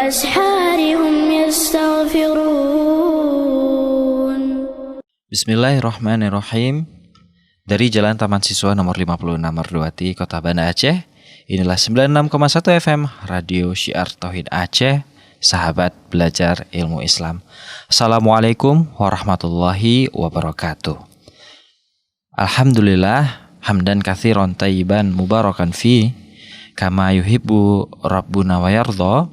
وبالأسحار هم يستغفرون. Bismillahirrahmanirrahim. Dari Jalan Taman Siswa nomor 56 Merduati, Kota Banda Aceh. Inilah 96,1 FM Radio Syiar Tauhid Aceh, sahabat belajar ilmu Islam. Assalamualaikum warahmatullahi wabarakatuh. Alhamdulillah, hamdan katsiran thayyiban mubarakan fi kama yuhibbu rabbuna wa yardha.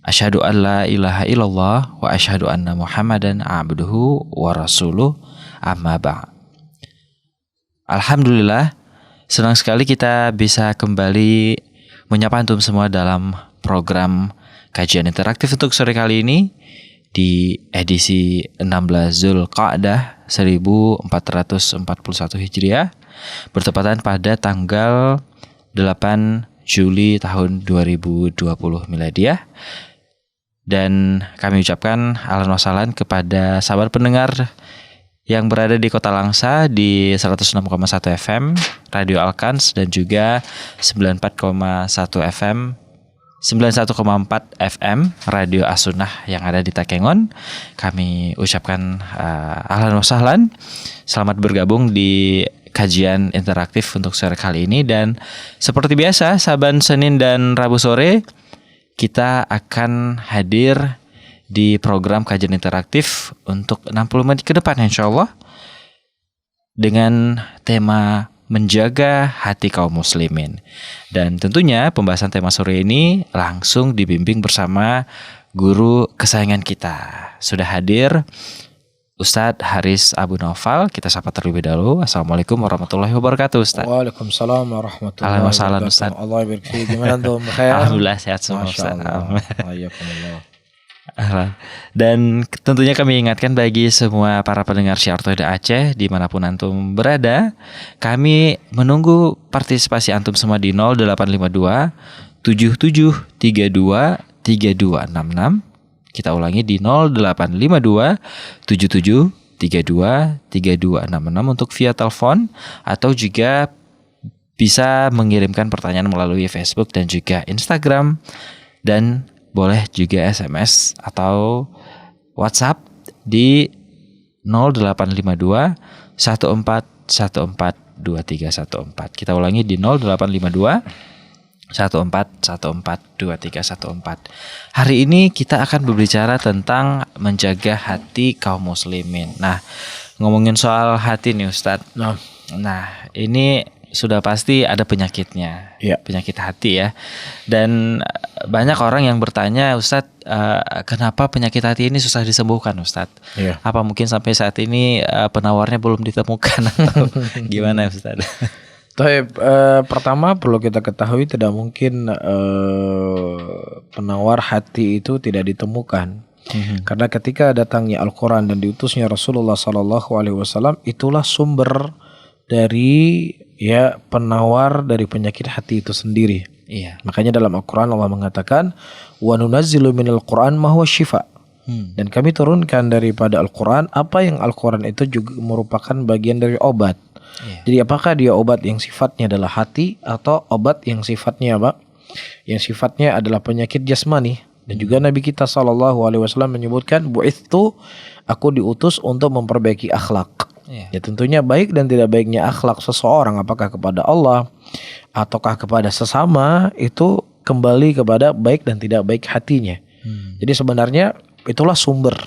Asyhadu an la ilaha illallah wa asyhadu anna Muhammadan abduhu wa rasuluh, amma ba'd. Alhamdulillah, senang sekali kita bisa kembali menyapa antum semua dalam program kajian interaktif untuk sore kali ini di edisi 16 Zulqa'dah 1441 Hijriah, bertepatan pada tanggal 8 Juli tahun 2020 Miladiah. Dan kami ucapkan ahlan wa sahlan kepada sahabat pendengar yang berada di Kota Langsa di 106,1 FM Radio Alkans dan juga 94,1 FM 91,4 FM Radio As-Sunnah yang ada di Takengon. Kami ucapkan ahlan wa sahlan, selamat bergabung di kajian interaktif untuk sore kali ini. Dan seperti biasa, Saban, Senin dan Rabu sore kita akan hadir di program kajian interaktif untuk 60 menit ke depan insyaallah, dengan tema menjaga hati kaum muslimin. Dan tentunya pembahasan tema sore ini langsung dibimbing bersama guru kesayangan kita. Sudah hadir Ustadz Haris Abu Naufal. Kita sapa terlebih dahulu. Assalamualaikum warahmatullahi wabarakatuh, Ustadz. Waalaikumsalam warahmatullahi wabarakatuh. Ustadz. Allah berkati. Gimana tuh? Alhamdulillah sehat semua, Ustadz. Alhamdulillah. Dan tentunya kami ingatkan bagi semua para pendengar Syiar Tauhid Aceh dimanapun antum berada, kami menunggu partisipasi antum semua di 0852 7732 3266. Kita ulangi di 0852 7732 3266 untuk via telepon, atau juga bisa mengirimkan pertanyaan melalui Facebook dan juga Instagram, dan boleh juga SMS atau WhatsApp di 0852 14142314. Kita ulangi di 0852 14142314. Hari ini kita akan berbicara tentang menjaga hati kaum muslimin. Nah, ngomongin soal hati nih Ustadz. Nah, ini sudah pasti ada penyakitnya, penyakit hati ya. Dan banyak orang yang bertanya, Ustadz, kenapa penyakit hati ini susah disembuhkan, Ustadz? Apa mungkin sampai saat ini penawarnya belum ditemukan atau gimana, Ustadz? Pertama perlu kita ketahui tidak mungkin penawar hati itu tidak ditemukan. Karena ketika datangnya Al-Quran dan diutusnya Rasulullah SAW, itulah sumber dari penawar dari penyakit hati itu sendiri. Makanya dalam Al-Quran Allah mengatakan wa nunazzilu minal Quran ma huwa syifa. Dan kami turunkan daripada Al-Quran apa yang Al-Quran itu juga merupakan bagian dari obat. Jadi apakah dia obat yang sifatnya adalah hati atau obat yang sifatnya apa? Yang sifatnya adalah penyakit jasmani. Dan juga Nabi kita SAW menyebutkan bu'ithtu, aku diutus untuk memperbaiki akhlak. Ya tentunya baik dan tidak baiknya akhlak seseorang, apakah kepada Allah ataukah kepada sesama, itu kembali kepada baik dan tidak baik hatinya. Jadi sebenarnya itulah sumber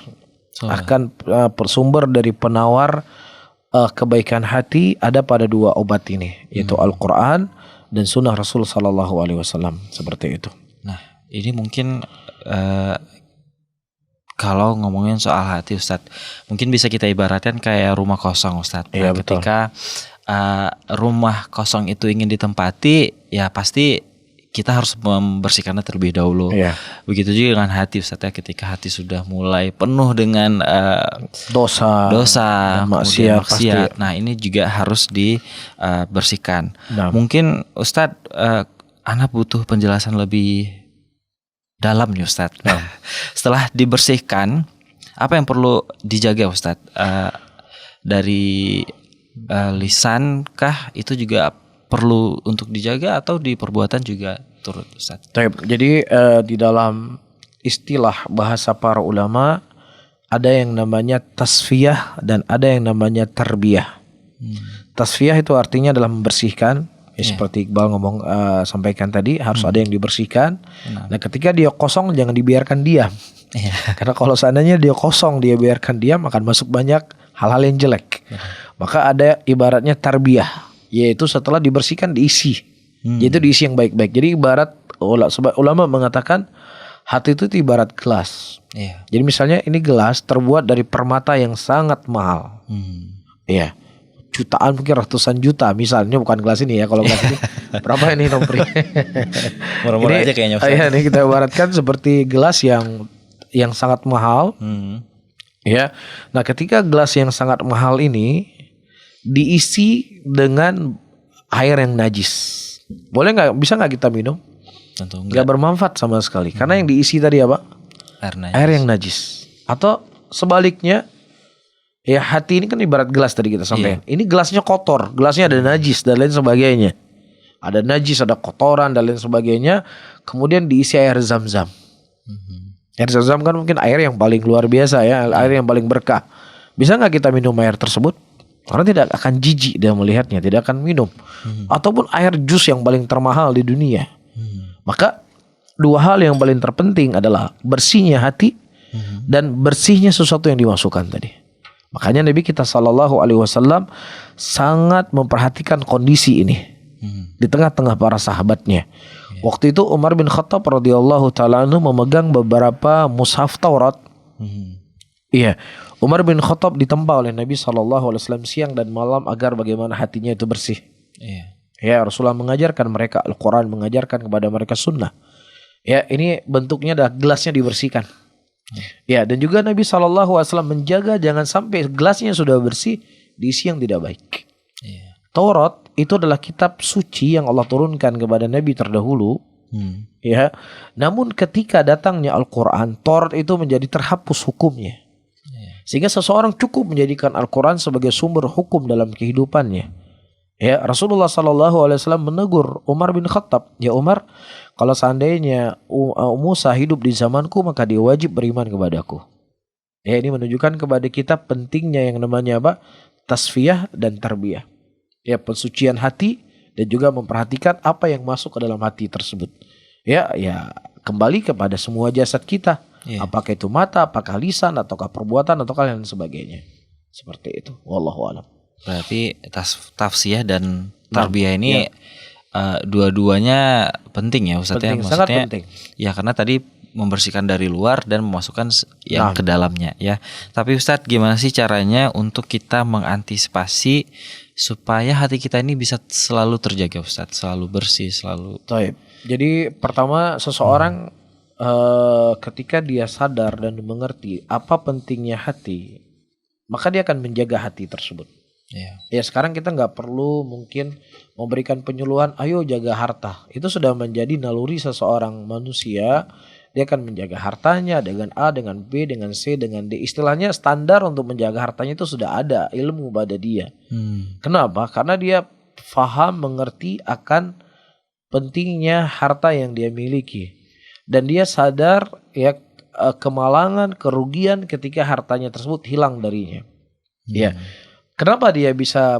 sumber dari penawar kebaikan hati ada pada dua obat ini, yaitu Al-Quran dan Sunnah Rasul SAW, seperti itu. Nah, ini mungkin kalau ngomongin soal hati, Ustadz, mungkin bisa kita ibaratkan kayak rumah kosong, Ustadz. Nah, ketika rumah kosong itu ingin ditempati, ya pasti kita harus membersihkannya terlebih dahulu. Begitu juga dengan hati, Ustadz, ya. Ketika hati sudah mulai penuh dengan dosa, maksiat. Nah, ini juga harus dibersihkan. Mungkin Ustadz, anak butuh penjelasan lebih dalam nih Ustadz. Setelah dibersihkan, apa yang perlu dijaga Ustadz? Dari lisan kah itu juga perlu untuk dijaga, atau di perbuatan juga turut Ustadz? Jadi di dalam istilah bahasa para ulama, ada yang namanya tasfiyah dan ada yang namanya tarbiyah. Tasfiyah itu artinya adalah membersihkan. Seperti Iqbal sampaikan tadi, harus ada yang dibersihkan. Nah, ketika dia kosong jangan dibiarkan diam. Karena kalau seandainya dia kosong, dia biarkan diam, akan masuk banyak hal-hal yang jelek. Maka ada ibaratnya tarbiyah, yaitu setelah dibersihkan diisi. Yaitu diisi yang baik-baik. Jadi ibarat ulama mengatakan hati itu ibarat gelas. Jadi misalnya ini gelas terbuat dari permata yang sangat mahal. Iya. Jutaan, mungkin ratusan juta misalnya, bukan gelas ini ya. Kalau gelas ini berapa ini Nompri? Murah-murah aja kayaknya. Iya, ini kita ibaratkan seperti gelas yang sangat mahal. Ya. Nah, ketika gelas yang sangat mahal ini diisi dengan air yang najis, boleh nggak? Bisa nggak kita minum? Tentu nggak bermanfaat sama sekali. Karena yang diisi tadi apa? Air yang najis. Atau sebaliknya, ya hati ini kan ibarat gelas tadi kita sampaikan. Ini gelasnya kotor, gelasnya ada najis dan lain sebagainya. Ada najis, ada kotoran dan lain sebagainya. Kemudian diisi air zam-zam. Air zam-zam kan mungkin air yang paling luar biasa ya, air yang paling berkah. Bisa nggak kita minum air tersebut? Karena tidak akan jijik dia melihatnya, tidak akan minum. Ataupun air jus yang paling termahal di dunia. Maka dua hal yang paling terpenting adalah bersihnya hati dan bersihnya sesuatu yang dimasukkan tadi. Makanya Nabi kita SAW sangat memperhatikan kondisi ini di tengah-tengah para sahabatnya. Waktu itu Umar bin Khattab radhiyallahu taala anhu memegang beberapa mushaf Taurat. Iya, Umar bin Khattab ditempa oleh Nabi SAW siang dan malam agar bagaimana hatinya itu bersih. Ya, Rasulullah mengajarkan mereka Al-Quran, mengajarkan kepada mereka sunnah. Ya, ini bentuknya adalah gelasnya dibersihkan. Ya, dan juga Nabi SAW menjaga jangan sampai gelasnya sudah bersih diisi yang tidak baik. Taurat itu adalah kitab suci yang Allah turunkan kepada Nabi terdahulu. Ya, namun ketika datangnya Al-Quran, Taurat itu menjadi terhapus hukumnya. Sehingga seseorang cukup menjadikan Al-Quran sebagai sumber hukum dalam kehidupannya. Ya, Rasulullah SAW menegur Umar bin Khattab, ya Umar, kalau seandainya Musa hidup di zamanku maka dia wajib beriman kepadaku. Ya, ini menunjukkan kepada kita pentingnya yang namanya apa? Tasfiyah dan tarbiyah. Ya, pensucian hati dan juga memperhatikan apa yang masuk ke dalam hati tersebut. Ya, kembali kepada semua jasad kita. Apakah itu mata, apakah lisan, ataukah perbuatan, ataukah lain sebagainya. Seperti itu. Wallahu a'lam. Berarti tafsiyah dan tarbiyah ini dua-duanya penting ya Ustaz ya. Maksudnya, sangat penting. Ya karena tadi membersihkan dari luar dan memasukkan yang ke dalamnya ya. Tapi Ustaz, gimana sih caranya untuk kita mengantisipasi supaya hati kita ini bisa selalu terjaga Ustaz, selalu bersih, selalu. Taib. Jadi pertama seseorang ketika dia sadar dan mengerti apa pentingnya hati, maka dia akan menjaga hati tersebut. Ya, sekarang kita nggak perlu mungkin memberikan penyuluhan, ayo jaga harta. Itu sudah menjadi naluri seseorang manusia. Dia akan menjaga hartanya dengan A, dengan B, dengan C, dengan D. Istilahnya standar untuk menjaga hartanya itu sudah ada ilmu pada dia. Kenapa? Karena dia faham, mengerti akan pentingnya harta yang dia miliki. Dan dia sadar ya kemalangan, kerugian ketika hartanya tersebut hilang darinya. Ya. Kenapa dia bisa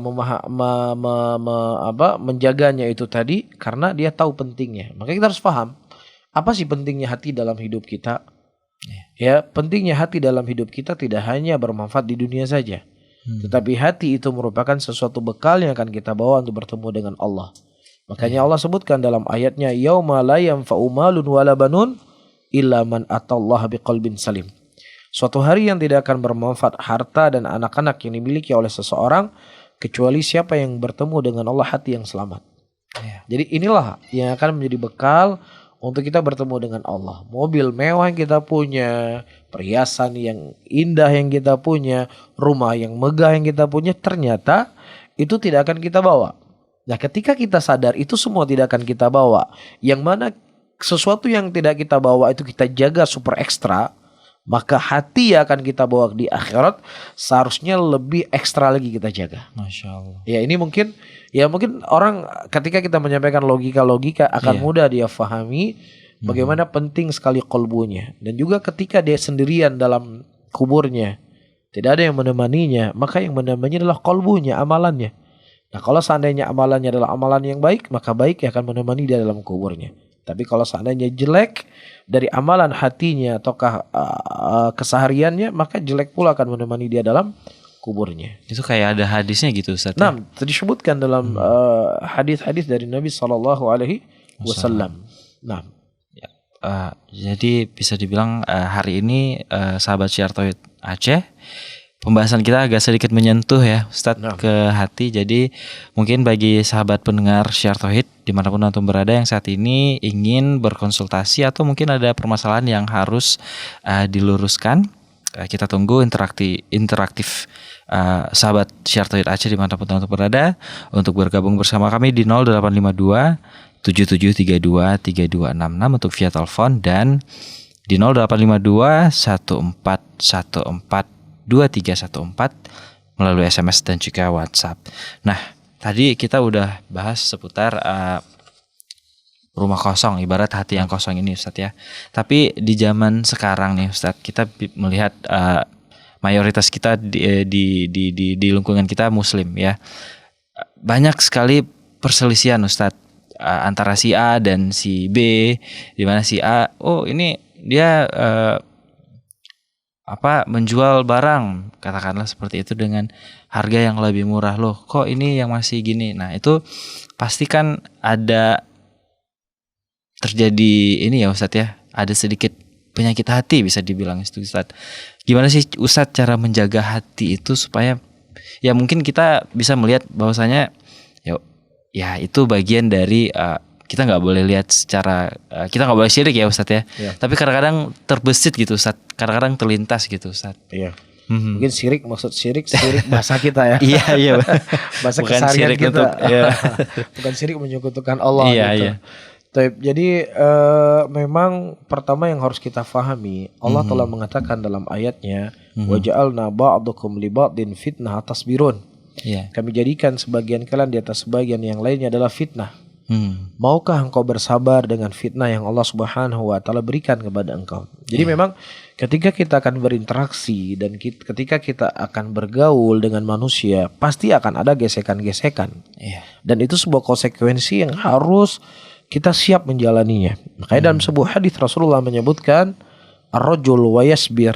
menjaganya itu tadi? Karena dia tahu pentingnya. Maka kita harus paham apa sih pentingnya hati dalam hidup kita. Ya, pentingnya hati dalam hidup kita tidak hanya bermanfaat di dunia saja, tetapi hati itu merupakan sesuatu bekal yang akan kita bawa untuk bertemu dengan Allah. Makanya Allah sebutkan dalam ayatnya, yauma la yanfa'u malun wala banun illa man atallaha biqalbin salim. Suatu hari yang tidak akan bermanfaat harta dan anak-anak yang dimiliki oleh seseorang kecuali siapa yang bertemu dengan Allah hati yang selamat. Jadi inilah yang akan menjadi bekal untuk kita bertemu dengan Allah. Mobil mewah yang kita punya, perhiasan yang indah yang kita punya, rumah yang megah yang kita punya, ternyata itu tidak akan kita bawa. Nah, ketika kita sadar itu semua tidak akan kita bawa, yang mana sesuatu yang tidak kita bawa itu kita jaga super ekstra, maka hati yang akan kita bawa di akhirat seharusnya lebih ekstra lagi kita jaga. Masya Allah. Ya, ini mungkin orang ketika kita menyampaikan logika akan mudah dia fahami. Bagaimana penting sekali kolbunya. Dan juga ketika dia sendirian dalam kuburnya, tidak ada yang menemaninya, maka yang menemaninya adalah kolbunya, amalannya. Nah, kalau seandainya amalannya adalah amalan yang baik, maka baik yang akan menemani dia dalam kuburnya. Tapi kalau seandainya jelek dari amalan hatinya ataukah kesehariannya, maka jelek pula akan menemani dia dalam kuburnya. Itu kayak ada hadisnya gitu Ustaz. Nah, disebutkan dalam hadis-hadis dari Nabi SAW. Nah, jadi bisa dibilang hari ini sahabat Syiar Tauhid Aceh, pembahasan kita agak sedikit menyentuh ya Ustadz ke hati. Jadi mungkin bagi sahabat pendengar Syiar Tauhid dimanapun antum berada yang saat ini ingin berkonsultasi atau mungkin ada permasalahan yang harus diluruskan, kita tunggu interaktif sahabat Syiar Tauhid Aceh dimanapun antum berada untuk bergabung bersama kami di 0852 7732 3266 untuk via telepon dan di 0852 1414 2314 melalui SMS dan juga WhatsApp. Nah, tadi kita udah bahas seputar rumah kosong, ibarat hati yang kosong ini Ustadz ya. Tapi di zaman sekarang nih Ustadz, kita melihat mayoritas kita di lingkungan kita Muslim ya. Banyak sekali perselisihan Ustadz antara si A dan si B, di mana si A, oh ini dia menjual barang katakanlah seperti itu dengan harga yang lebih murah, loh kok ini yang masih gini. Nah itu pasti kan ada terjadi ini ya Ustadz ya, ada sedikit penyakit hati bisa dibilang itu Ustadz. Gimana sih Ustadz cara menjaga hati itu supaya ya mungkin kita bisa melihat bahwasanya ya itu bagian dari kita nggak boleh lihat secara kita nggak boleh syirik ya Ustadz ya. Tapi kadang-kadang terbesit gitu Ustadz, kadang-kadang terlintas gitu Ustadz. Iya. Mungkin syirik bahasa kita ya. Iya. Bahasa bukan keseharian syirik kita. untuk, ya. Bukan syirik menyekutukan Allah gitu. Iya. Jadi memang pertama yang harus kita fahami, Allah telah mengatakan dalam ayatnya, wa ja'alna ba'dukum li ba'din fitnah tasbirun. Kami jadikan sebagian kalian di atas sebagian yang lainnya adalah fitnah. Maukah engkau bersabar dengan fitnah yang Allah Subhanahu wa taala berikan kepada engkau? Jadi memang ketika kita akan berinteraksi dan ketika kita akan bergaul dengan manusia, pasti akan ada gesekan-gesekan. Dan itu sebuah konsekuensi yang harus kita siap menjalaninya. Makanya dalam sebuah hadis Rasulullah menyebutkan ar-rajul wa yasbir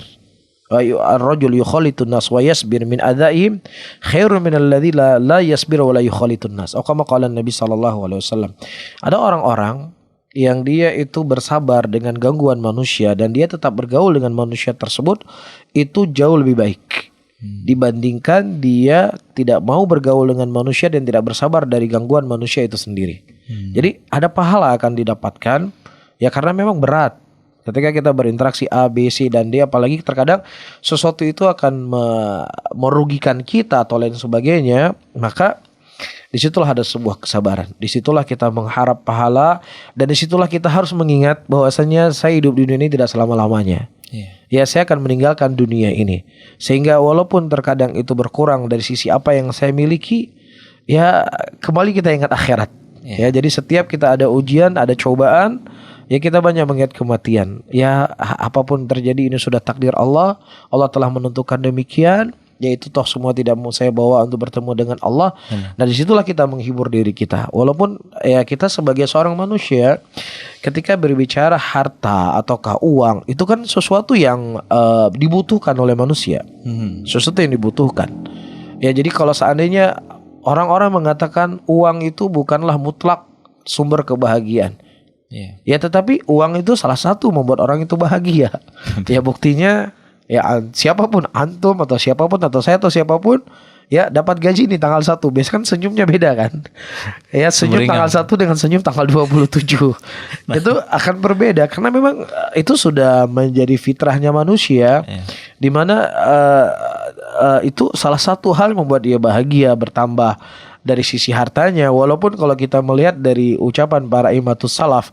ar-rajul yukhalitun nas wa yasbir min adzaihim khairun min alladzi la yasbir wa la yukhalitun nas. Atau kama qala Nabi sallallahu alaihi wasallam. Ada orang-orang yang dia itu bersabar dengan gangguan manusia dan dia tetap bergaul dengan manusia tersebut, itu jauh lebih baik dibandingkan dia tidak mau bergaul dengan manusia dan tidak bersabar dari gangguan manusia itu sendiri. Jadi ada pahala akan didapatkan ya, karena memang berat ketika kita berinteraksi A, B, C dan D, apalagi terkadang sesuatu itu akan merugikan kita atau lain sebagainya, maka disitulah ada sebuah kesabaran. Disitulah kita mengharap pahala dan disitulah kita harus mengingat bahwasanya saya hidup di dunia ini tidak selama-lamanya. Ya, saya akan meninggalkan dunia ini. Sehingga walaupun terkadang itu berkurang dari sisi apa yang saya miliki, ya kembali kita ingat akhirat. Ya, jadi setiap kita ada ujian, ada cobaan, ya kita banyak mengingat kematian. Ya apapun terjadi ini sudah takdir Allah. Allah telah menentukan demikian. Yaitu toh semua tidak mau saya bawa untuk bertemu dengan Allah. Nah disitulah kita menghibur diri kita. Walaupun ya kita sebagai seorang manusia, ketika berbicara harta ataukah uang, itu kan sesuatu yang dibutuhkan oleh manusia. Sesuatu yang dibutuhkan. Ya jadi kalau seandainya orang-orang mengatakan uang itu bukanlah mutlak sumber kebahagiaan. Ya tetapi uang itu salah satu membuat orang itu bahagia. Ya buktinya ya siapapun, antum atau siapapun atau saya atau siapapun, ya dapat gaji nih tanggal 1. Biasanya kan senyumnya beda kan. Ya senyum tanggal 1 dengan senyum tanggal 27. Itu akan berbeda karena memang itu sudah menjadi fitrahnya manusia. Di mana itu salah satu hal yang membuat dia bahagia, bertambah dari sisi hartanya. Walaupun kalau kita melihat dari ucapan para imatus salaf,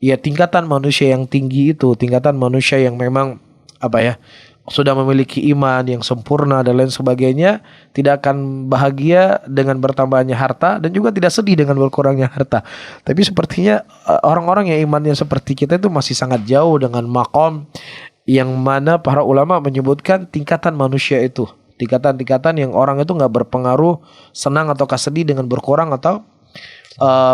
ya tingkatan manusia yang tinggi itu tingkatan manusia yang memang sudah memiliki iman yang sempurna dan lain sebagainya, tidak akan bahagia dengan bertambahnya harta dan juga tidak sedih dengan berkurangnya harta. Tapi sepertinya orang-orang yang imannya seperti kita itu masih sangat jauh dengan makom yang mana para ulama menyebutkan tingkatan manusia itu. Tingkatan-tingkatan yang orang itu nggak berpengaruh senang ataukah sedih dengan berkurang atau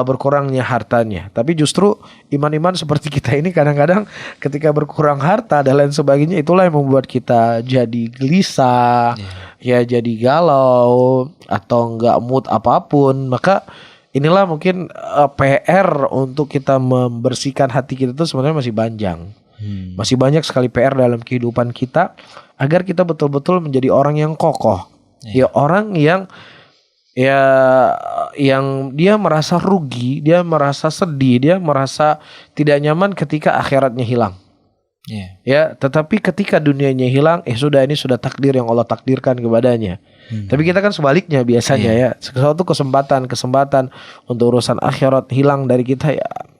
berkurangnya hartanya. Tapi justru iman-iman seperti kita ini kadang-kadang ketika berkurang harta dan lain sebagainya, itulah yang membuat kita jadi gelisah, ya jadi galau atau enggak mood apapun. Maka inilah mungkin PR untuk kita membersihkan hati kita itu sebenarnya masih panjang. Masih banyak sekali PR dalam kehidupan kita agar kita betul-betul menjadi orang yang kokoh. Ya orang yang dia merasa rugi, dia merasa sedih, dia merasa tidak nyaman ketika akhiratnya hilang. Ya, tetapi ketika dunianya hilang, sudah, ini sudah takdir yang Allah takdirkan kepadanya. Tapi kita kan sebaliknya biasanya ya, suatu kesempatan untuk urusan akhirat hilang dari kita,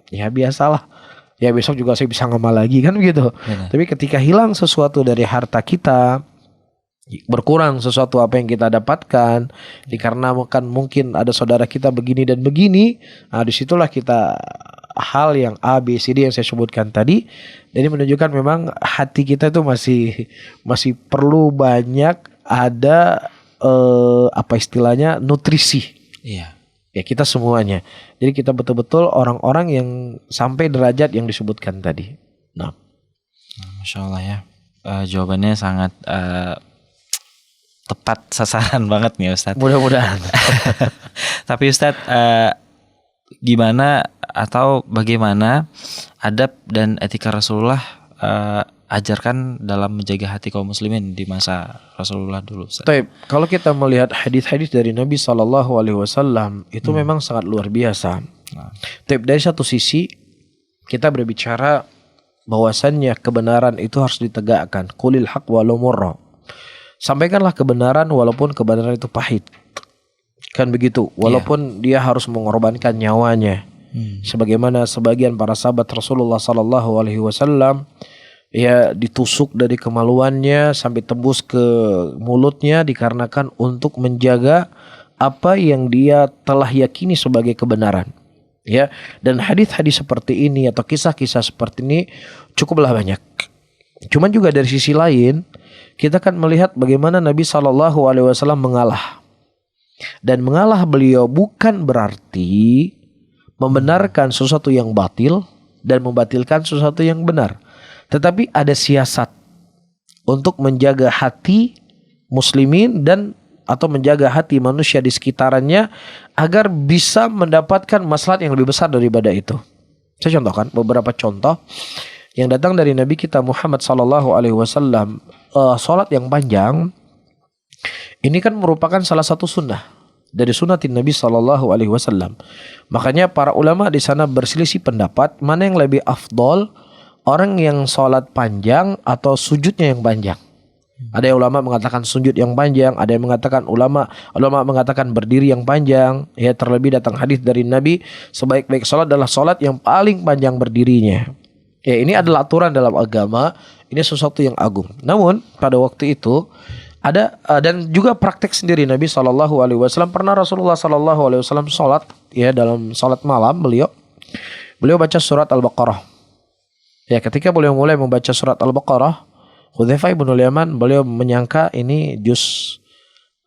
ya biasalah. Ya besok juga saya bisa ngamal lagi kan begitu. Tapi ketika hilang sesuatu dari harta kita, berkurang sesuatu apa yang kita dapatkan dikarenakan mungkin ada saudara kita begini dan begini, disitulah kita hal yang A, B, C, D yang saya sebutkan tadi. Jadi menunjukkan memang hati kita itu masih perlu banyak ada apa istilahnya nutrisi. Ya kita semuanya. Jadi kita betul-betul orang-orang yang sampai derajat yang disebutkan tadi. Nah, Masya Allah ya, jawabannya sangat tepat sasaran banget nih Ustadz. Mudah-mudahan. Tapi Ustadz, gimana atau bagaimana adab dan etika Rasulullah ajarkan dalam menjaga hati kaum muslimin di masa Rasulullah dulu, Ustadz? Taib, kalau kita melihat hadis-hadis dari Nabi SAW itu memang sangat luar biasa. Taib, dari satu sisi kita berbicara bahwasannya kebenaran itu harus ditegakkan. Qulil haq walau murra. Sampaikanlah kebenaran walaupun kebenaran itu pahit. Kan begitu. Walaupun dia harus mengorbankan nyawanya. Sebagaimana sebagian para sahabat Rasulullah SAW ya ditusuk dari kemaluannya sampai tembus ke mulutnya dikarenakan untuk menjaga apa yang dia telah yakini sebagai kebenaran. Ya, dan hadis-hadis seperti ini atau kisah-kisah seperti ini cukuplah banyak. Cuman juga dari sisi lain kita kan melihat bagaimana Nabi SAW mengalah. Dan mengalah beliau bukan berarti membenarkan sesuatu yang batil dan membatilkan sesuatu yang benar. Tetapi ada siasat untuk menjaga hati muslimin dan atau menjaga hati manusia di sekitarannya agar bisa mendapatkan maslahat yang lebih besar daripada itu. Saya contohkan beberapa contoh yang datang dari Nabi kita Muhammad SAW. Salat yang panjang ini kan merupakan salah satu sunnah dari sunnatin Nabi SAW. Makanya para ulama di sana berselisih pendapat mana yang lebih afdol, orang yang salat panjang atau sujudnya yang panjang. Ada yang ulama mengatakan sujud yang panjang, ada yang mengatakan ulama mengatakan berdiri yang panjang. Ya, terlebih datang hadis dari Nabi sebaik-baik salat adalah salat yang paling panjang berdirinya. Ya, ini adalah aturan dalam agama, ini sesuatu yang agung. Namun pada waktu itu ada dan juga praktek sendiri Nabi SAW. Pernah Rasulullah SAW sholat, ya dalam sholat malam beliau baca surat Al-Baqarah. Ya, ketika beliau mulai membaca surat Al-Baqarah, Hudzaifah bin Yaman beliau menyangka ini juz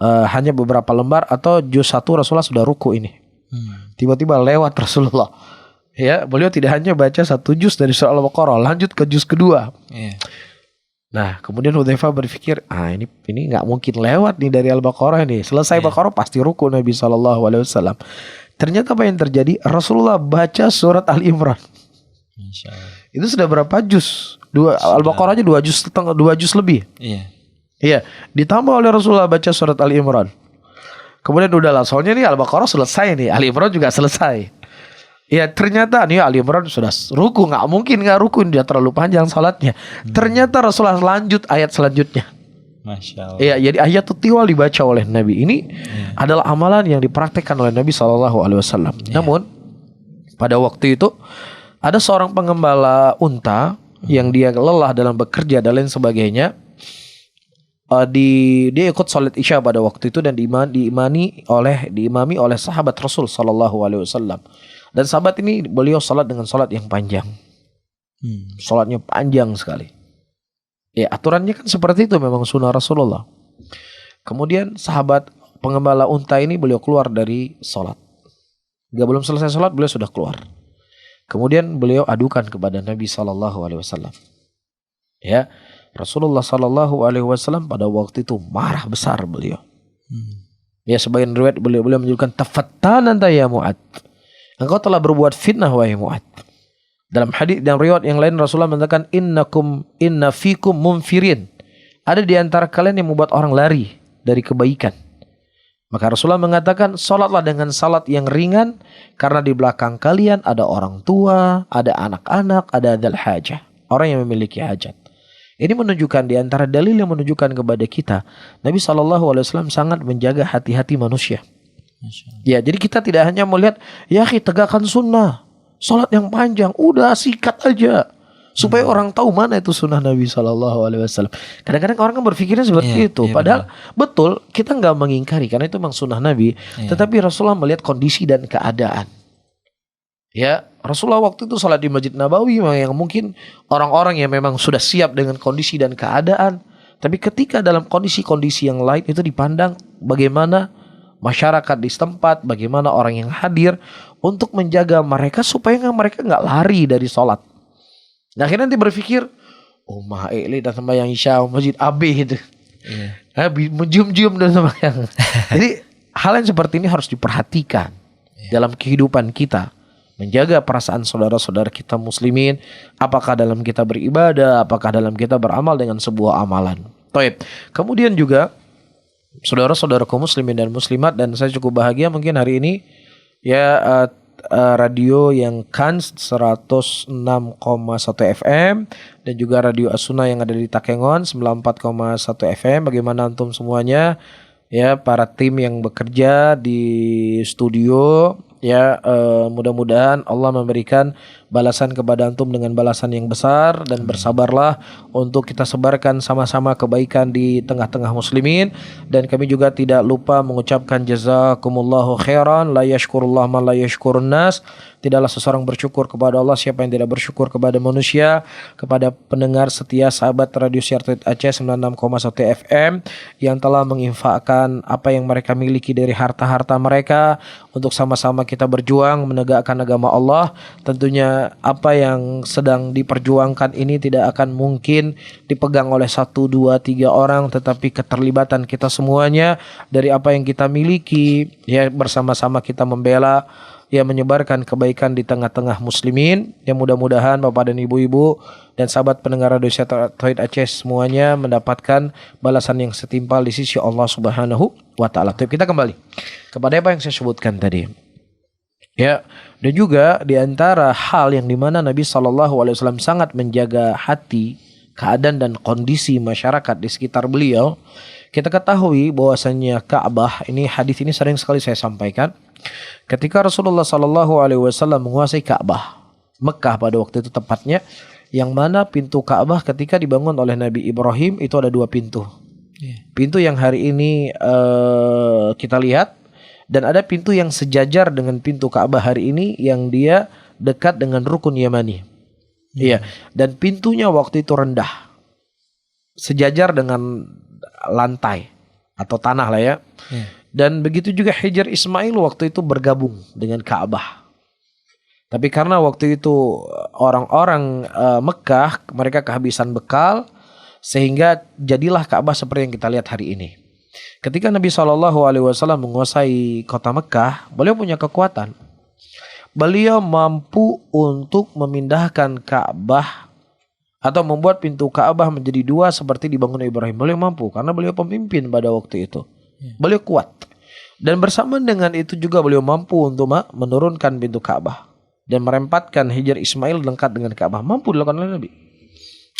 hanya beberapa lembar atau juz 1 Rasulullah sudah ruku ini. Tiba-tiba lewat Rasulullah. Ya, beliau tidak hanya baca satu juz dari surah Al-Baqarah, lanjut ke juz kedua. Nah, kemudian Hudzaifah berpikir, ini nggak mungkin lewat nih dari Al-Baqarah ini. Selesai Baqarah pasti ruku Nabi SAW. Ternyata apa yang terjadi? Rasulullah baca surat Ali-Imran. Itu sudah berapa juz? Al-Baqarah aja 2 juz lebih. Iya, ditambah oleh Rasulullah baca surat Ali-Imran. Kemudian udahlah, soalnya nih Al-Baqarah selesai nih, Ali-Imran juga selesai. Ya, ternyata nih Ali Imran sudah ruku, nggak mungkin nggak ruku, dia terlalu panjang salatnya. Ternyata Rasulullah lanjut ayat selanjutnya. Masya Allah. Ya, jadi ayatul tiwal dibaca oleh Nabi. Ini adalah amalan yang dipraktekkan oleh Nabi SAW. Namun pada waktu itu ada seorang pengembala unta yang dia lelah dalam bekerja dan lain sebagainya. dia ikut salat Isya pada waktu itu dan diimami oleh sahabat Rasul sallallahu alaihi wasallam. Dan sahabat ini beliau salat dengan salat yang panjang. Salatnya panjang sekali. Ya, aturannya kan seperti itu, memang sunnah Rasulullah. Kemudian sahabat pengembala unta ini beliau keluar dari salat. Belum selesai salat beliau sudah keluar. Kemudian beliau adukan kepada Nabi sallallahu alaihi wasallam. Ya, Rasulullah sallallahu alaihi wasallam pada waktu itu marah besar beliau. Ya, sebagian riwayat beliau menyebutkan tafattan anta ya Mu'ad. Engkau telah berbuat fitnah wahai Mu'ad. Dalam hadis dan riwayat yang lain Rasulullah mengatakan inna fikum munfirin. Ada di antara kalian yang membuat orang lari dari kebaikan. Maka Rasulullah mengatakan, salatlah dengan salat yang ringan, karena di belakang kalian ada orang tua, ada anak-anak, ada dzal hajah, orang yang memiliki hajat. Ini menunjukkan, di antara dalil yang menunjukkan kepada kita, Nabi SAW sangat menjaga hati-hati manusia. Ya, jadi kita tidak hanya melihat, ya tegakkan sunnah, salat yang panjang, udah sikat aja. Supaya orang tahu mana itu sunnah Nabi SAW. Kadang-kadang orang kan berpikirnya seperti itu. Padahal betul, kita nggak mengingkari karena itu memang sunnah Nabi. Tetapi Rasulullah melihat kondisi dan keadaan. Ya, Rasulullah waktu itu salat di Masjid Nabawi yang mungkin orang-orang yang memang sudah siap dengan kondisi dan keadaan. Tapi ketika dalam kondisi-kondisi yang lain itu dipandang bagaimana masyarakat di setempat, bagaimana orang yang hadir untuk menjaga mereka supaya mereka nggak lari dari salat. Nah, akhirnya nanti berpikir, oh Ma'ili dan sembahyang Isya Masjid AB itu. Menjium-jium dan sembahyang. Jadi hal yang seperti ini harus diperhatikan dalam kehidupan kita. Menjaga perasaan saudara-saudara kita muslimin. Apakah dalam kita beribadah, apakah dalam kita beramal dengan sebuah amalan. Taib. Kemudian juga saudara-saudaraku muslimin dan muslimat, dan saya cukup bahagia mungkin hari ini ya radio yang KANS 106,1 FM dan juga radio Asuna yang ada di Takengon 94,1 FM. Bagaimana antum semuanya, ya, para tim yang bekerja di studio, ya, mudah-mudahan Allah memberikan balasan kepada antum dengan balasan yang besar, dan bersabarlah untuk kita sebarkan sama-sama kebaikan di tengah-tengah muslimin. Dan kami juga tidak lupa mengucapkan jazakumullahu khairan, la yashkurullah man la yashkurun nas. Tidaklah seseorang bersyukur kepada Allah siapa yang tidak bersyukur kepada manusia. Kepada pendengar setia sahabat Radio Siar Tauhid Aceh 96,1 FM yang telah menginfakkan apa yang mereka miliki dari harta-harta mereka untuk sama-sama kita berjuang menegakkan agama Allah. Tentunya apa yang sedang diperjuangkan ini tidak akan mungkin dipegang oleh 1, 2, 3 orang, tetapi keterlibatan kita semuanya dari apa yang kita miliki, ya, bersama-sama kita membela, ya, menyebarkan kebaikan di tengah-tengah muslimin. Yang mudah-mudahan Bapak dan Ibu-ibu dan sahabat pendengar Radio Siar Tauhid Aceh semuanya mendapatkan balasan yang setimpal di sisi Allah Subhanahu wa taala. Kita kembali kepada apa yang saya sebutkan tadi. Ya, dan juga di antara hal yang dimana Nabi SAW sangat menjaga hati, keadaan dan kondisi masyarakat di sekitar beliau. Kita ketahui bahwasannya Ka'bah, ini hadis ini sering sekali saya sampaikan. Ketika Rasulullah SAW menguasai Ka'bah, Mekah pada waktu itu tepatnya, yang mana pintu Ka'bah ketika dibangun oleh Nabi Ibrahim itu ada 2 pintu. Pintu yang hari ini kita lihat, dan ada pintu yang sejajar dengan pintu Ka'bah hari ini yang dia dekat dengan Rukun Yamani. Iya, dan pintunya waktu itu rendah, sejajar dengan lantai atau tanah lah ya. Dan begitu juga Hajar Ismail waktu itu bergabung dengan Ka'bah. Tapi karena waktu itu orang-orang Mekah mereka kehabisan bekal, sehingga jadilah Ka'bah seperti yang kita lihat hari ini. Ketika Nabi SAW menguasai kota Mekah, beliau punya kekuatan. Beliau mampu untuk memindahkan Ka'bah atau membuat pintu Ka'bah menjadi 2 seperti dibangun Ibrahim. Beliau mampu karena beliau pemimpin pada waktu itu. Beliau kuat. Dan bersamaan dengan itu juga beliau mampu untuk menurunkan pintu Ka'bah dan merempatkan Hajar Ismail dekat dengan Ka'bah. Mampu dilakukan oleh Nabi.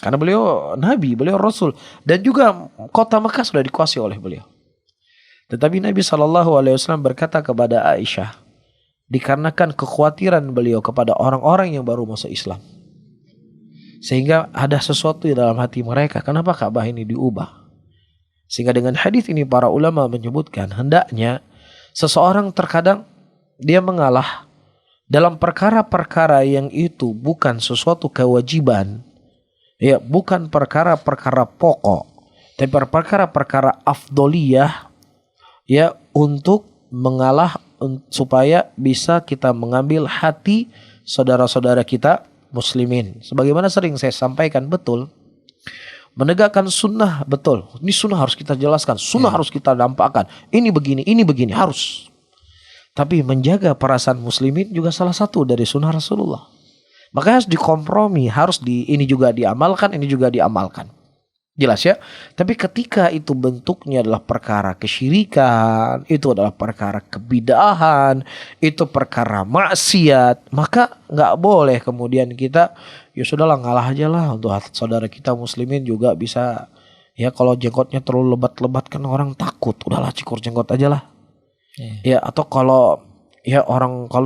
Karena beliau Nabi, beliau Rasul. Dan juga kota Mekah sudah dikuasai oleh beliau. Tetapi Nabi SAW berkata kepada Aisyah, dikarenakan kekhawatiran beliau kepada orang-orang yang baru masuk Islam, sehingga ada sesuatu di dalam hati mereka, kenapa Ka'bah ini diubah? Sehingga dengan hadis ini para ulama menyebutkan hendaknya seseorang terkadang dia mengalah dalam perkara-perkara yang itu bukan sesuatu kewajiban, ya, bukan perkara-perkara pokok, tapi perkara-perkara afdoliyah, ya, untuk mengalah supaya bisa kita mengambil hati saudara-saudara kita muslimin. Sebagaimana sering saya sampaikan, betul, menegakkan sunnah, betul, ini sunnah harus kita jelaskan, sunnah harus kita dampakkan, ini begini harus. Tapi menjaga perasaan muslimin juga salah satu dari sunnah Rasulullah. Makanya harus dikompromi, ini juga diamalkan, ini juga diamalkan. Jelas ya. Tapi ketika itu bentuknya adalah perkara kesyirikan, itu adalah perkara kebid'ahan, itu perkara maksiat, maka nggak boleh kemudian kita ya sudahlah ngalah aja lah untuk saudara kita muslimin juga bisa, ya kalau jenggotnya terlalu lebat-lebat kan orang takut, udahlah cukur jenggot aja lah. Ya, atau kalau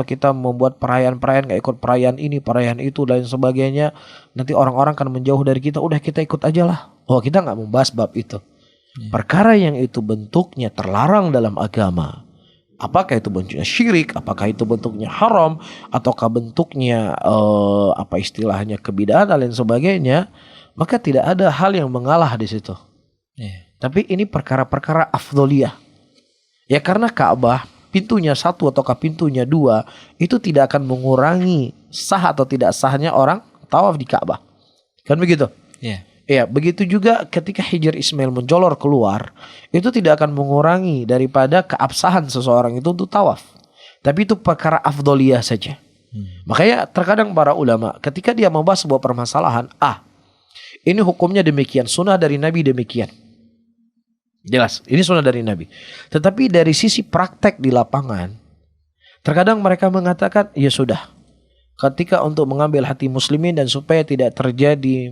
kita membuat perayaan-perayaan nggak ikut perayaan ini, perayaan itu dan sebagainya, nanti orang-orang kan menjauh dari kita, udah kita ikut aja lah. Oh, kita nggak membahas bab itu. Perkara yang itu bentuknya terlarang dalam agama, apakah itu bentuknya syirik, apakah itu bentuknya haram, ataukah bentuknya istilahnya kebid'ahan dan lain sebagainya, maka tidak ada hal yang mengalah di situ. Tapi ini perkara-perkara afdoliyah. Ya, karena Ka'bah pintunya 1 ataukah pintunya 2 itu tidak akan mengurangi sah atau tidak sahnya orang tawaf di Ka'bah. Kan begitu? Ya, begitu juga ketika Hijr Ismail menjolor keluar, itu tidak akan mengurangi daripada keabsahan seseorang itu untuk tawaf. Tapi itu perkara afdoliyah saja. Makanya terkadang para ulama ketika dia membahas sebuah permasalahan, ini hukumnya demikian, sunnah dari Nabi demikian. Jelas, ini sunnah dari Nabi. Tetapi dari sisi praktek di lapangan, terkadang mereka mengatakan, ya sudah, ketika untuk mengambil hati muslimin dan supaya tidak terjadi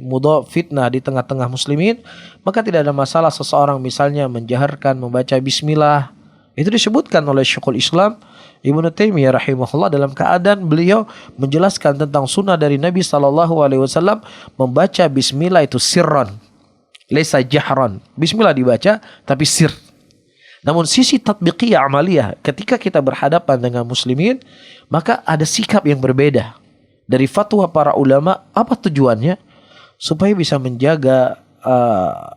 fitnah di tengah-tengah muslimin, maka tidak ada masalah seseorang misalnya menjaharkan membaca bismillah. Itu disebutkan oleh Syekhul Islam Ibnu Taimiyah rahimahullah dalam keadaan beliau menjelaskan tentang sunnah dari Nabi SAW membaca bismillah itu sirran, laisa jahran. Bismillah dibaca tapi sir. Namun sisi tatbiqiyah amaliyah, ketika kita berhadapan dengan muslimin, maka ada sikap yang berbeda. Dari fatwa para ulama, apa tujuannya? Supaya bisa menjaga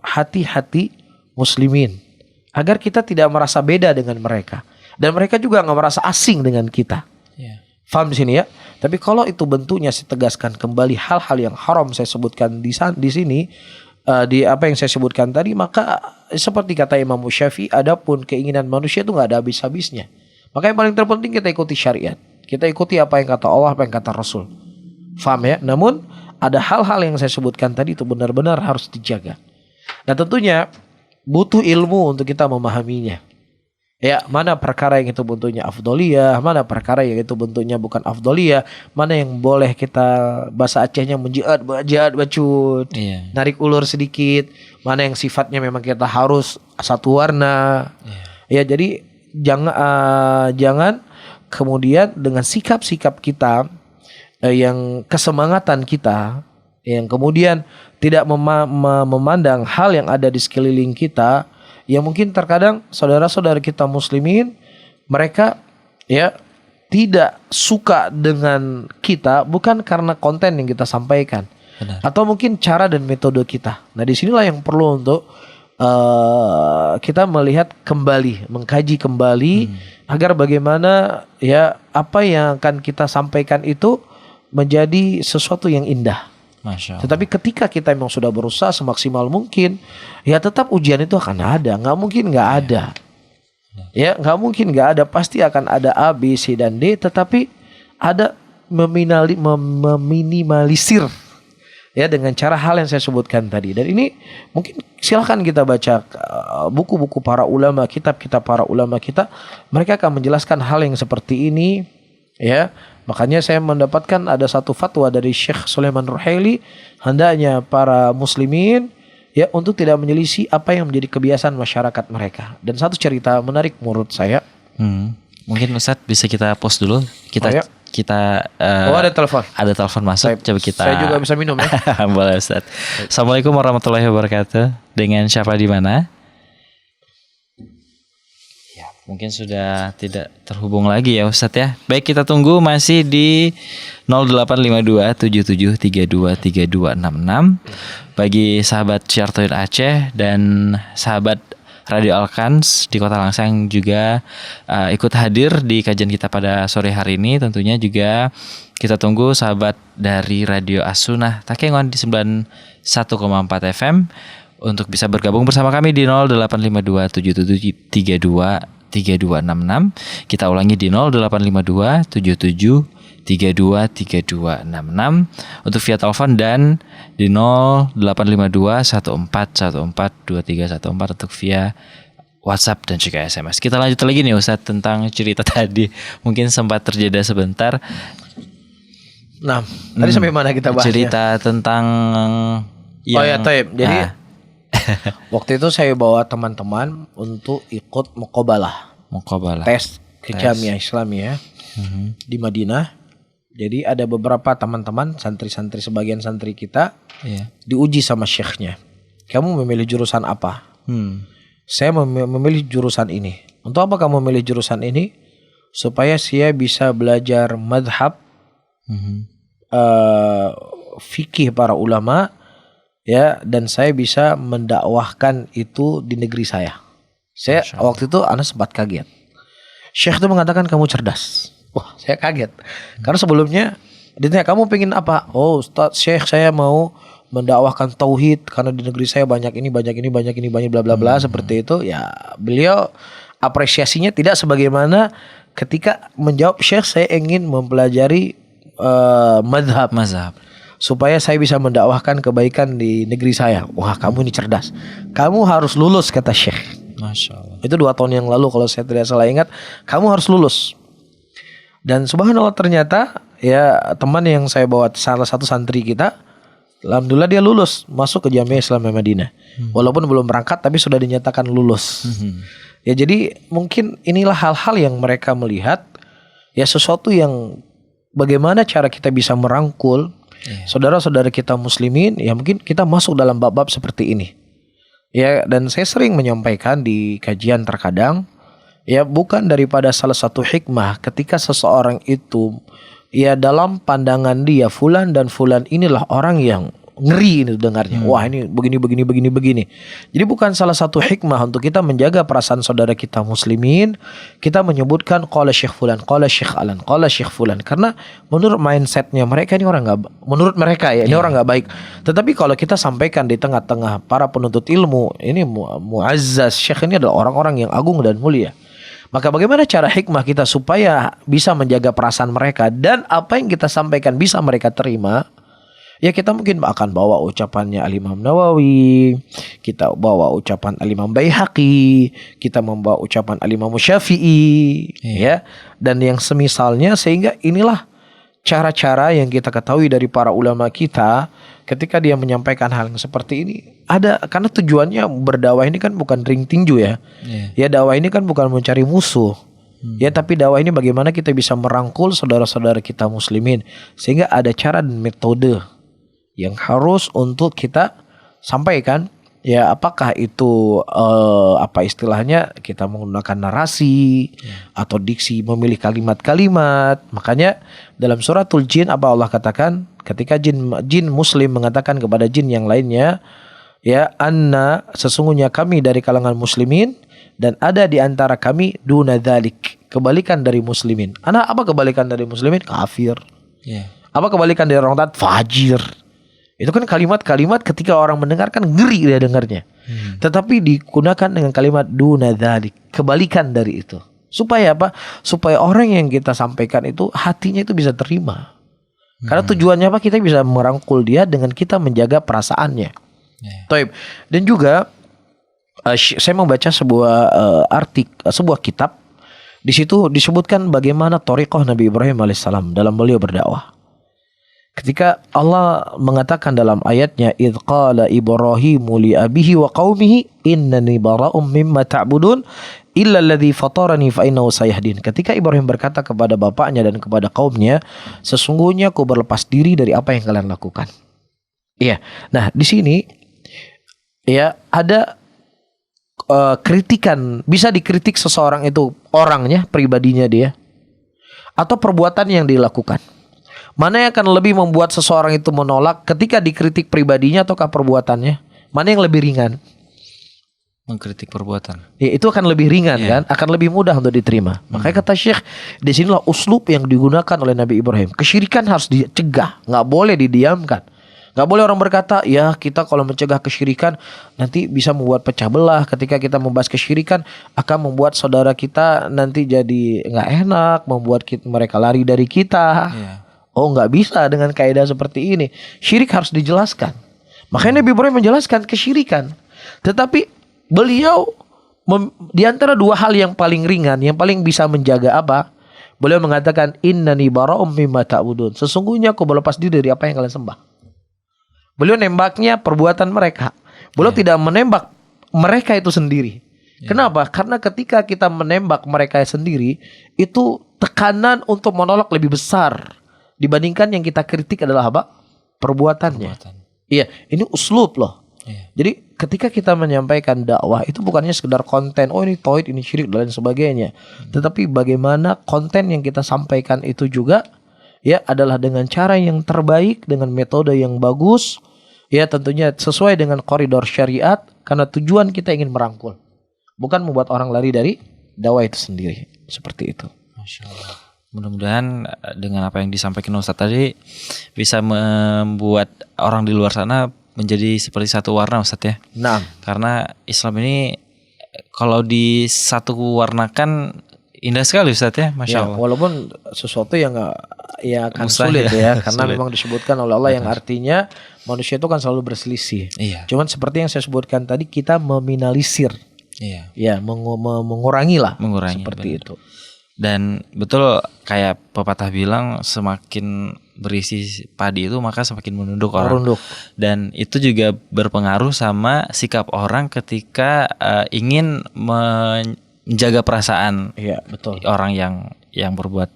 hati-hati muslimin, agar kita tidak merasa beda dengan mereka, dan mereka juga nggak merasa asing dengan kita. Faham di sini ya? Tapi kalau itu bentuknya saya tegaskan kembali hal-hal yang haram saya sebutkan di sini, di apa yang saya sebutkan tadi, maka seperti kata Imam Syafi'i, adapun keinginan manusia itu nggak ada habis-habisnya. Maka yang paling terpenting kita ikuti syariat, kita ikuti apa yang kata Allah, apa yang kata Rasul. Faham ya? Namun ada hal-hal yang saya sebutkan tadi itu benar-benar harus dijaga. Nah tentunya butuh ilmu untuk kita memahaminya. Ya, mana perkara yang itu bentuknya afdoliyah, mana perkara yang itu bentuknya bukan afdoliyah, mana yang boleh kita bahasa Acehnya menjiat bacut, narik ulur sedikit, mana yang sifatnya memang kita harus satu warna. Ya, jadi jangan kemudian dengan sikap-sikap kita yang kesemangatan kita, yang kemudian tidak memandang hal yang ada di sekeliling kita, yang mungkin terkadang saudara-saudara kita muslimin mereka ya tidak suka dengan kita bukan karena konten yang kita sampaikan. Benar. Atau mungkin cara dan metode kita. Nah disinilah yang perlu untuk kita melihat kembali, mengkaji kembali agar bagaimana ya apa yang akan kita sampaikan itu menjadi sesuatu yang indah. Tetapi ketika kita memang sudah berusaha semaksimal mungkin, ya tetap ujian itu akan ada, nggak mungkin nggak ada. Ya nggak mungkin nggak ada, pasti akan ada A, B, C dan D. Tetapi ada meminimalisir ya dengan cara hal yang saya sebutkan tadi. Dan ini mungkin silahkan kita baca buku-buku para ulama, kitab-kitab para ulama kita, mereka akan menjelaskan hal yang seperti ini ya. Makanya saya mendapatkan ada satu fatwa dari Syekh Sulaiman Ruhaili, hendaknya para muslimin ya untuk tidak menyelisih apa yang menjadi kebiasaan masyarakat mereka. Dan satu cerita menarik menurut saya. Mungkin Ustadz bisa kita pause dulu. Kita ada telepon. Ada telepon masuk. Coba kita. Saya juga bisa minum ya. Boleh Ustadz. Assalamualaikum warahmatullahi wabarakatuh. Dengan siapa di mana? Mungkin sudah tidak terhubung lagi ya Ustadz ya. Baik, kita tunggu masih di 085277323266 bagi sahabat Syartoin Aceh dan sahabat Radio Alkans di Kota Langsang juga ikut hadir di kajian kita pada sore hari ini. Tentunya juga kita tunggu sahabat dari Radio As-Sunnah Takengon di 91,4 FM untuk bisa bergabung bersama kami di 085277323266. Kita ulangi di 085277323266 untuk via telepon dan di 085214142314 untuk via WhatsApp dan juga SMS. Kita lanjut lagi nih Ustadz tentang cerita tadi. Mungkin sempat terjeda sebentar. Nah, tadi sampai mana kita bahasnya? Cerita tentang yang Taib. Jadi waktu itu saya bawa teman-teman untuk ikut muqabalah. Tes ke Jamiah Islamiyah di Madinah. Jadi ada beberapa teman-teman santri-santri, sebagian santri kita diuji sama syekhnya. Kamu memilih jurusan apa? Saya memilih jurusan ini. Untuk apa kamu memilih jurusan ini? Supaya saya bisa belajar madhab, fikih para ulama, ya, dan saya bisa mendakwahkan itu di negeri saya. Saya waktu itu sempat kaget. Syekh itu mengatakan kamu cerdas. Wah, saya kaget. Karena sebelumnya ditanya kamu pengen apa? Oh, Ustaz, Syekh, saya mau mendakwahkan tauhid karena di negeri saya banyak ini bla bla bla seperti itu. Ya, beliau apresiasinya tidak sebagaimana ketika menjawab, Syekh, saya ingin mempelajari mazhab supaya saya bisa mendakwahkan kebaikan di negeri saya. Wah, kamu ini cerdas. Kamu harus lulus, kata Syekh. Masya Allah. Itu 2 tahun yang lalu kalau saya tidak salah ingat. Kamu harus lulus. Dan subhanallah ternyata ya teman yang saya bawa, salah satu santri kita, alhamdulillah dia lulus masuk ke Jamiah Islamiyah Madinah. Walaupun belum berangkat tapi sudah dinyatakan lulus. Ya, jadi mungkin inilah hal-hal yang mereka melihat, ya sesuatu yang bagaimana cara kita bisa merangkul saudara-saudara kita muslimin, ya mungkin kita masuk dalam bab-bab seperti ini. Ya, dan saya sering menyampaikan di kajian terkadang, ya bukan daripada salah satu hikmah ketika seseorang itu, ya dalam pandangan dia fulan dan fulan inilah orang yang ngeri ini dengarnya. Wah, ini begini. Jadi bukan salah satu hikmah untuk kita menjaga perasaan saudara kita muslimin, kita menyebutkan qala Syekh fulan, qala Syekh alan, qala Syekh fulan, karena menurut mindsetnya mereka ini orang enggak, menurut mereka ya ini orang enggak baik. Tetapi kalau kita sampaikan di tengah-tengah para penuntut ilmu, ini muazzaz, Syekh ini adalah orang-orang yang agung dan mulia. Maka bagaimana cara hikmah kita supaya bisa menjaga perasaan mereka dan apa yang kita sampaikan bisa mereka terima? Ya, kita mungkin akan bawa ucapannya Al-Imam Nawawi, kita bawa ucapan Al-Imam Baihaqi, kita membawa ucapan Al-Imam Syafi'i, ya, dan yang semisalnya, sehingga inilah cara-cara yang kita ketahui dari para ulama kita ketika dia menyampaikan hal yang seperti ini. Ada, karena tujuannya berdakwah ini kan bukan ring tinju ya. Ya, dakwah ini kan bukan mencari musuh. Ya, tapi dakwah ini bagaimana kita bisa merangkul saudara-saudara kita muslimin, sehingga ada cara dan metode yang harus untuk kita sampaikan. Ya, apakah itu apa istilahnya, kita menggunakan narasi atau diksi, memilih kalimat-kalimat. Makanya dalam suratul Jin apa Allah katakan ketika jin muslim mengatakan kepada jin yang lainnya, ya, anna, sesungguhnya kami dari kalangan muslimin dan ada di antara kami duna dzalik, kebalikan dari muslimin. Apa kebalikan dari muslimin? Kafir. Apa kebalikan dari orang taat? Fajir. Itu kan kalimat-kalimat ketika orang mendengarkan ngeri dia dengarnya. Tetapi digunakan dengan kalimat duna dzalik, kebalikan dari itu. Supaya apa? Supaya orang yang kita sampaikan itu hatinya itu bisa terima. Karena tujuannya apa? Kita bisa merangkul dia dengan kita menjaga perasaannya. Taib. Dan juga saya membaca sebuah kitab. Di situ disebutkan bagaimana thariqah Nabi Ibrahim alaihissalam dalam beliau berdakwah. Ketika Allah mengatakan dalam ayatnya, idz qala Ibrahimu li abihi wa qaumihi innani bara'um mimma ta'budun illa alladzi fatarani fa innahu sayahdin. Ketika Ibrahim berkata kepada bapaknya dan kepada kaumnya, sesungguhnya aku berlepas diri dari apa yang kalian lakukan. Iya. Nah, di sini ya ada kritikan, bisa dikritik seseorang itu orangnya, pribadinya dia, atau perbuatan yang dilakukan. Mana yang akan lebih membuat seseorang itu menolak ketika dikritik pribadinya ataukah perbuatannya? Mana yang lebih ringan? Mengkritik perbuatan. Ya, itu akan lebih ringan kan, akan lebih mudah untuk diterima. Makanya kata Syekh, disinilah uslub yang digunakan oleh Nabi Ibrahim. Kesyirikan harus dicegah, nggak boleh didiamkan. Nggak boleh orang berkata, ya kita kalau mencegah kesyirikan nanti bisa membuat pecah belah. Ketika kita membahas kesyirikan akan membuat saudara kita nanti jadi nggak enak, membuat mereka lari dari kita. Oh, nggak bisa dengan kaidah seperti ini. Syirik harus dijelaskan. Makanya Nabi Ibrahim menjelaskan kesyirikan. Tetapi beliau di antara dua hal yang paling ringan, yang paling bisa menjaga apa? Beliau mengatakan, innani bara'um mimma ta'budun. Sesungguhnya aku berlepas diri dari apa yang kalian sembah. Beliau nembaknya perbuatan mereka. Beliau tidak menembak mereka itu sendiri. Kenapa? Karena ketika kita menembak mereka sendiri, itu tekanan untuk menolak lebih besar dibandingkan yang kita kritik adalah apa? Perbuatannya. Iya, ini uslub loh. Jadi ketika kita menyampaikan dakwah itu bukannya sekedar konten, oh ini tauhid, ini syirik dan lain sebagainya. Tetapi bagaimana konten yang kita sampaikan itu juga ya adalah dengan cara yang terbaik, dengan metode yang bagus, ya tentunya sesuai dengan koridor syariat, karena tujuan kita ingin merangkul, bukan membuat orang lari dari dakwah itu sendiri. Seperti itu. Masya Allah. Mudah-mudahan dengan apa yang disampaikan Ustadz tadi bisa membuat orang di luar sana menjadi seperti satu warna, Ustadz ya. Nah, karena Islam ini kalau disatuwarnakan indah sekali, Ustadz ya, Masya Allah. Walaupun sesuatu yang akan Mustahil, sulit ya, karena sulit. memang disebutkan oleh Allah yang artinya manusia itu kan selalu berselisih. Iya. Cuman seperti yang saya sebutkan tadi, kita meminimalisir, ya mengurangi lah, seperti benar. itu. Dan betul kayak pepatah bilang, semakin berisi padi itu maka semakin menunduk orang. Dan itu juga berpengaruh sama sikap orang ketika ingin menjaga perasaan betul. orang yang berbuat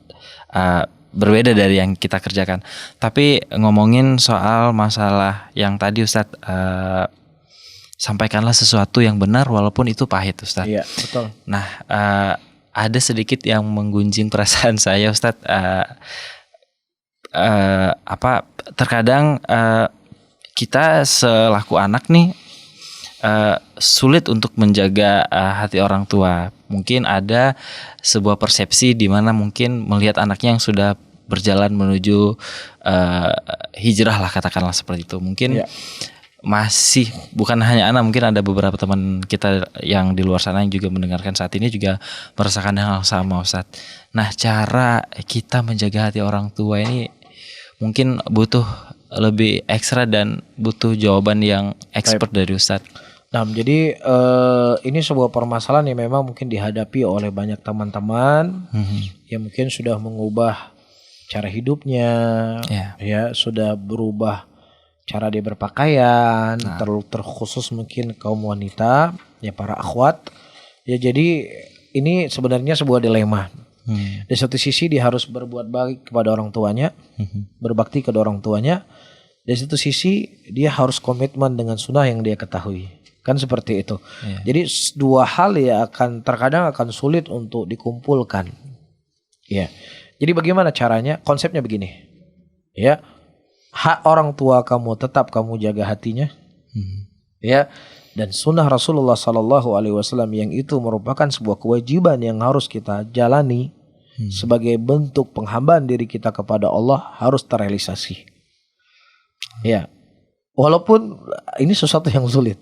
berbeda dari yang kita kerjakan. Tapi ngomongin soal masalah yang tadi Ustadz, sampaikanlah sesuatu yang benar walaupun itu pahit, Ustadz. Iya, betul. Nah, ada sedikit yang menggunjing perasaan saya, Ustadz. Terkadang kita selaku anak nih sulit untuk menjaga hati orang tua. Mungkin ada sebuah persepsi di mana mungkin melihat anaknya yang sudah berjalan menuju hijrah lah, katakanlah seperti itu. Mungkin masih bukan hanya anak, mungkin ada beberapa teman kita yang di luar sana yang juga mendengarkan saat ini juga merasakan hal sama, Ustadz. Nah, cara kita menjaga hati orang tua ini mungkin butuh lebih ekstra dan butuh jawaban yang expert dari Ustadz. Nah, jadi ini sebuah permasalahan yang memang mungkin dihadapi oleh banyak teman-teman yang mungkin sudah mengubah cara hidupnya, ya sudah berubah cara dia berpakaian, terkhusus mungkin kaum wanita, ya para akhwat. Ya jadi ini sebenarnya sebuah dilema. Di satu sisi dia harus berbuat baik kepada orang tuanya, berbakti kepada orang tuanya. Di satu sisi dia harus komitmen dengan sunnah yang dia ketahui. Kan seperti itu. Jadi dua hal ya terkadang akan sulit untuk dikumpulkan. Ya. Jadi bagaimana caranya? Konsepnya begini. Ya. Hak orang tua kamu tetap kamu jaga hatinya, ya, dan sunnah Rasulullah SAW yang itu merupakan sebuah kewajiban yang harus kita jalani sebagai bentuk penghambaan diri kita kepada Allah harus terrealisasi, ya, walaupun ini sesuatu yang sulit.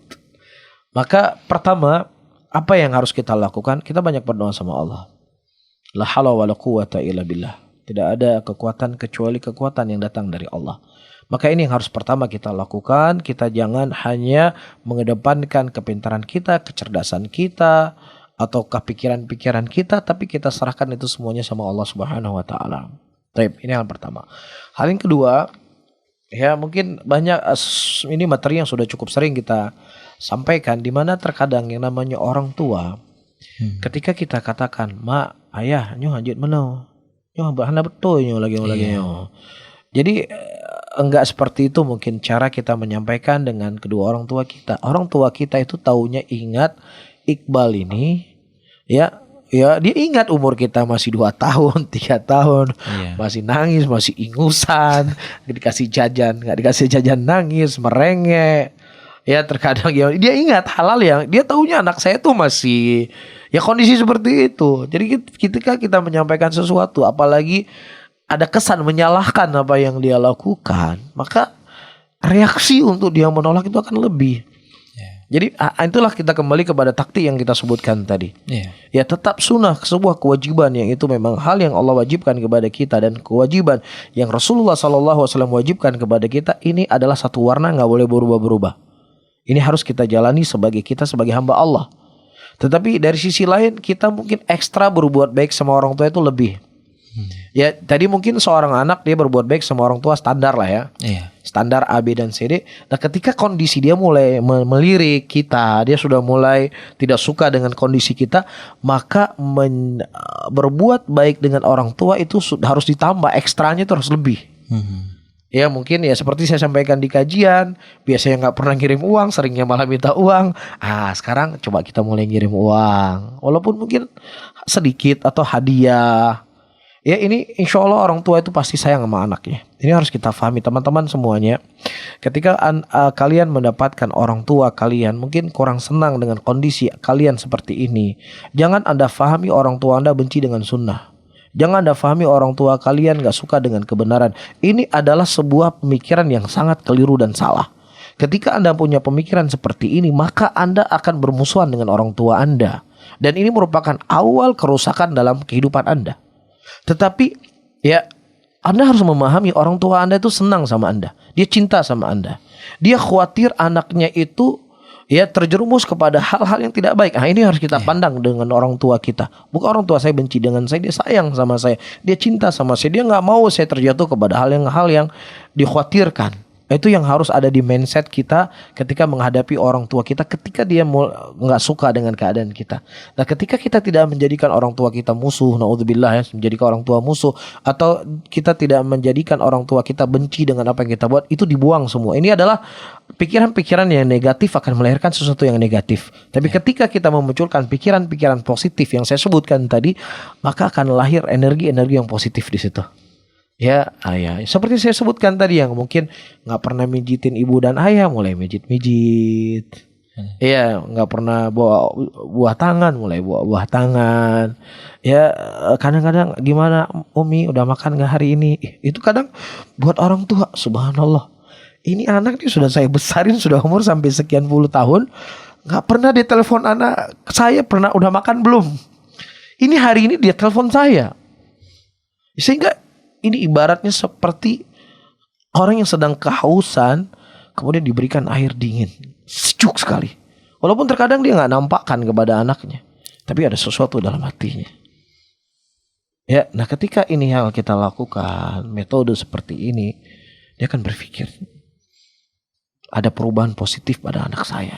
Maka pertama, apa yang harus kita lakukan? Kita banyak berdoa sama Allah. La haula wala quwwata illa billah. Tidak ada kekuatan kecuali kekuatan yang datang dari Allah. Maka ini yang harus pertama kita lakukan. Kita jangan hanya mengedepankan kepintaran kita, kecerdasan kita, ataukah pikiran-pikiran kita, tapi kita serahkan itu semuanya sama Allah Subhanahu wa taala. Baik, ini yang pertama. Hal yang kedua, ya mungkin banyak ini materi yang sudah cukup sering kita sampaikan, di mana terkadang yang namanya orang tua ketika kita katakan, "Ma, ayah, nyo hajat menau." Yo, bahana betul nyo lagi. Jadi enggak seperti itu mungkin cara kita menyampaikan dengan kedua orang tua kita. Orang tua kita itu taunya ingat Iqbal ini ya dia ingat umur kita masih 2 tahun, 3 tahun, masih nangis, masih ingusan, dikasih jajan, nggak dikasih jajan nangis, merengek. Ya terkadang dia ingat hal-hal yang dia tahunya anak saya tuh masih ya kondisi seperti itu. Jadi ketika kita menyampaikan sesuatu, apalagi ada kesan menyalahkan apa yang dia lakukan, maka reaksi untuk dia menolak itu akan lebih. Jadi itulah kita kembali kepada taktik yang kita sebutkan tadi. Ya tetap sunnah sebuah kewajiban yang itu memang hal yang Allah wajibkan kepada kita, dan kewajiban yang Rasulullah SAW wajibkan kepada kita ini adalah satu warna, nggak boleh berubah-berubah. Ini harus kita jalani sebagai hamba Allah. Tetapi dari sisi lain kita mungkin ekstra berbuat baik sama orang tua itu lebih. Ya tadi mungkin seorang anak dia berbuat baik sama orang tua standar lah ya. Standar A, B, dan C, D. Nah ketika kondisi dia mulai melirik kita, dia sudah mulai tidak suka dengan kondisi kita, maka berbuat baik dengan orang tua itu harus ditambah, ekstranya itu harus lebih. Ya mungkin ya seperti saya sampaikan di kajian, biasanya nggak pernah ngirim uang, seringnya malah minta uang. Sekarang coba kita mulai ngirim uang, walaupun mungkin sedikit atau hadiah. Ya ini insya Allah orang tua itu pasti sayang sama anaknya. Ini harus kita pahami teman-teman semuanya. Ketika kalian mendapatkan orang tua kalian mungkin kurang senang dengan kondisi kalian seperti ini, jangan Anda pahami orang tua Anda benci dengan sunnah. Jangan Anda pahami orang tua kalian gak suka dengan kebenaran. Ini adalah sebuah pemikiran yang sangat keliru dan salah. Ketika Anda punya pemikiran seperti ini, maka Anda akan bermusuhan dengan orang tua Anda. Dan ini merupakan awal kerusakan dalam kehidupan Anda. Tetapi ya Anda harus memahami orang tua Anda itu senang sama Anda. Dia cinta sama Anda. Dia khawatir anaknya itu ya terjerumus kepada hal-hal yang tidak baik. Ini harus kita pandang dengan orang tua kita. Bukan orang tua saya benci dengan saya, dia sayang sama saya, dia cinta sama saya, dia nggak mau saya terjatuh kepada hal yang dikhawatirkan. Itu yang harus ada di mindset kita ketika menghadapi orang tua kita, ketika dia nggak suka dengan keadaan kita. Nah ketika kita tidak menjadikan orang tua kita musuh, naudzubillah ya, menjadikan orang tua musuh, atau kita tidak menjadikan orang tua kita benci dengan apa yang kita buat, itu dibuang semua. Ini adalah pikiran-pikiran yang negatif akan melahirkan sesuatu yang negatif. Tapi ketika kita memunculkan pikiran-pikiran positif yang saya sebutkan tadi, maka akan lahir energi-energi yang positif di situ. Ya ayah, seperti saya sebutkan tadi, yang mungkin nggak pernah mijitin ibu dan ayah mulai mijit-mijit. Ya nggak pernah bawa buah tangan mulai bawa buah tangan. Ya kadang-kadang gimana Umi udah makan nggak hari ini? Itu kadang buat orang tua subhanallah. Ini anak nih sudah saya besarin, sudah umur sampai sekian puluh tahun, nggak pernah dia telepon anak saya pernah udah makan belum. Ini hari ini dia telepon saya, sehingga ini ibaratnya seperti orang yang sedang kehausan kemudian diberikan air dingin, sejuk sekali. Walaupun terkadang dia nggak nampakkan kepada anaknya, tapi ada sesuatu dalam hatinya. Ya, nah ketika ini yang kita lakukan, metode seperti ini, dia akan berpikir ada perubahan positif pada anak saya.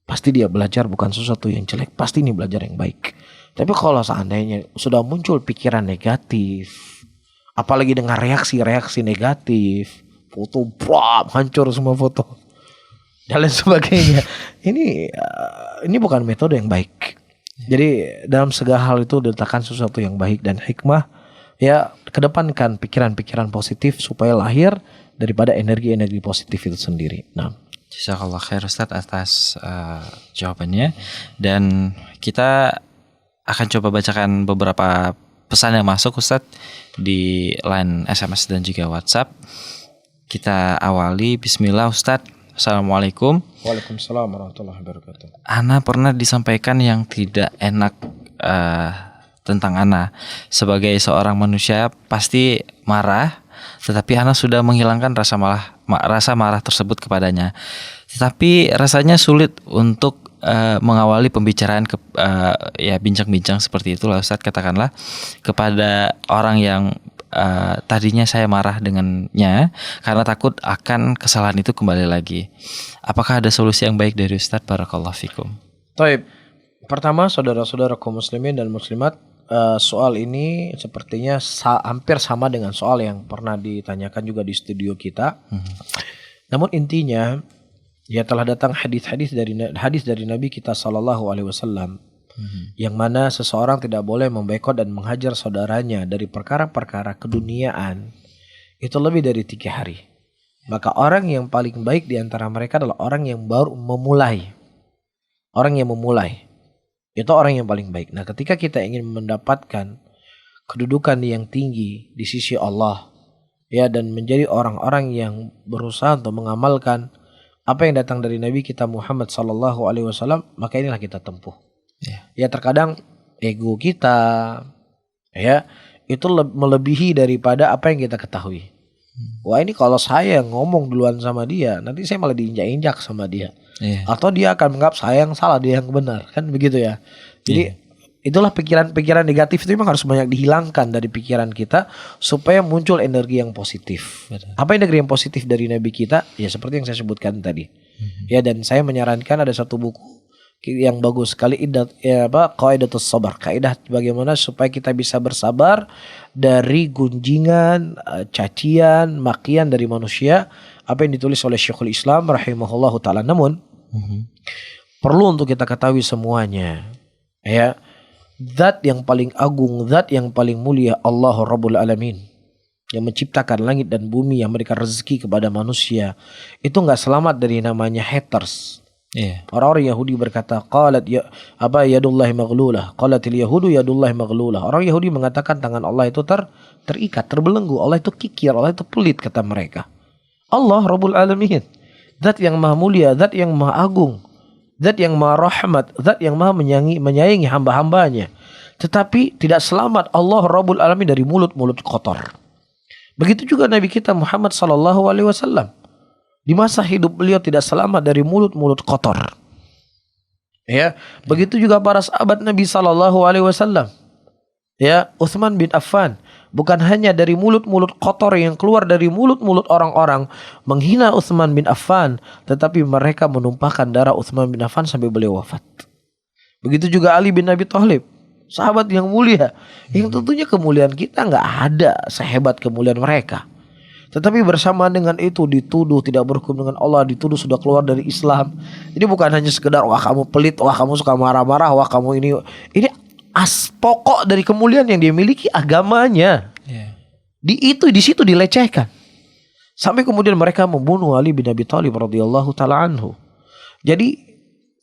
Pasti dia belajar bukan sesuatu yang jelek, pasti ini belajar yang baik. Tapi kalau seandainya sudah muncul pikiran negatif, apalagi dengan reaksi-reaksi negatif, foto hancur semua foto dan lain sebagainya, ini bukan metode yang baik. Jadi dalam segala hal itu letakkan sesuatu yang baik dan hikmah. Ya kedepankan pikiran-pikiran positif supaya lahir daripada energi-energi positif itu sendiri. Nah, jazakallah khair Ustadz atas jawabannya, dan kita akan coba bacakan beberapa pesan yang masuk Ustadz di line SMS dan juga WhatsApp. Kita awali, bismillah Ustadz. Assalamualaikum. Waalaikumsalam warahmatullahi wabarakatuh. Ana pernah disampaikan yang tidak enak tentang Ana. Sebagai seorang manusia pasti marah, tetapi Ana sudah menghilangkan rasa marah tersebut kepadanya. Tetapi rasanya sulit untuk mengawali pembicaraan bincang-bincang seperti itulah Ustadz, katakanlah kepada orang yang tadinya saya marah dengannya karena takut akan kesalahan itu kembali lagi. Apakah ada solusi yang baik dari Ustadz? Barakallahu fikum. Taib. Pertama, saudara-saudara kaum muslimin dan muslimat, soal ini sepertinya hampir sama dengan soal yang pernah ditanyakan juga di studio kita. Namun intinya Ya telah datang hadis dari Nabi kita sallallahu alaihi wasallam yang mana seseorang tidak boleh memboikot dan menghajar saudaranya dari perkara-perkara keduniaan itu lebih dari 3 hari. Maka orang yang paling baik di antara mereka adalah orang yang baru memulai. Orang yang memulai. Itu orang yang paling baik. Nah, ketika kita ingin mendapatkan kedudukan yang tinggi di sisi Allah, ya, dan menjadi orang-orang yang berusaha untuk mengamalkan apa yang datang dari Nabi kita Muhammad sallallahu alaihi wasallam, maka inilah kita tempuh. Ya terkadang ego kita ya itu melebihi daripada apa yang kita ketahui. Wah, ini kalau saya ngomong duluan sama dia, nanti saya malah diinjak-injak sama dia. Atau dia akan menganggap saya yang salah, dia yang benar, kan begitu ya. Jadi itulah pikiran-pikiran negatif itu memang harus banyak dihilangkan dari pikiran kita supaya muncul energi yang positif. Apa energi yang positif dari Nabi kita? Ya seperti yang saya sebutkan tadi. Ya, dan saya menyarankan ada satu buku yang bagus sekali, Qaidatus Sabar, kaidah bagaimana supaya kita bisa bersabar dari gunjingan, cacian, makian dari manusia, apa yang ditulis oleh Syekhul Islam rahimahullahu taala. Namun perlu untuk kita ketahui semuanya, ya, zat yang paling agung, zat yang paling mulia, Allah Rabbul Alamin, yang menciptakan langit dan bumi, yang memberikan rezeki kepada manusia, itu nggak selamat dari namanya haters. Orang-orang Yahudi berkata, qalat yadullahi maghlulah, qalatil yahudu yadullahi maghlulah. Orang Yahudi mengatakan tangan Allah itu terikat, terbelenggu, Allah itu kikir, Allah itu pelit, kata mereka. Allah Rabbul Alamin, zat yang maha mulia, zat yang maha agung, zat yang maha rahmat, zat yang maha menyayangi hamba-hambanya. Tetapi tidak selamat Allah Rabbul Alamin dari mulut-mulut kotor. Begitu juga Nabi kita Muhammad sallallahu alaihi wasallam. Di masa hidup beliau tidak selamat dari mulut-mulut kotor. Ya, begitu juga para sahabat Nabi sallallahu alaihi wasallam. Ya, Utsman bin Affan bukan hanya dari mulut-mulut kotor yang keluar dari mulut-mulut orang-orang menghina Utsman bin Affan, tetapi mereka menumpahkan darah Utsman bin Affan sampai beliau wafat. Begitu juga Ali bin Abi Thalib, sahabat yang mulia, yang tentunya kemuliaan kita nggak ada sehebat kemuliaan mereka. Tetapi bersamaan dengan itu dituduh tidak berhukum dengan Allah, dituduh sudah keluar dari Islam. Ini bukan hanya sekedar wah kamu pelit, wah kamu suka marah-marah, wah kamu ini pokok dari kemuliaan yang dia miliki, agamanya. Di situ dilecehkan. Sampai kemudian mereka membunuh Ali bin Abi Thalib radhiyallahu taala anhu. Jadi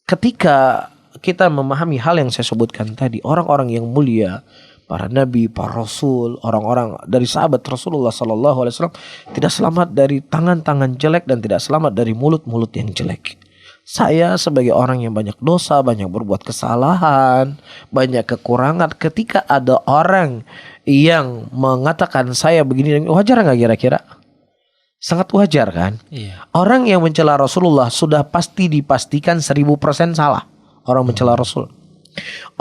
ketika kita memahami hal yang saya sebutkan tadi, orang-orang yang mulia, para nabi, para rasul, orang-orang dari sahabat Rasulullah sallallahu alaihi wasallam tidak selamat dari tangan-tangan jelek dan tidak selamat dari mulut-mulut yang jelek. Saya sebagai orang yang banyak dosa, banyak berbuat kesalahan, banyak kekurangan, ketika ada orang yang mengatakan saya begini, wajar nggak kira-kira? Sangat wajar kan? Orang yang mencela Rasulullah sudah pasti dipastikan 1000% salah. Orang mencela Rasul.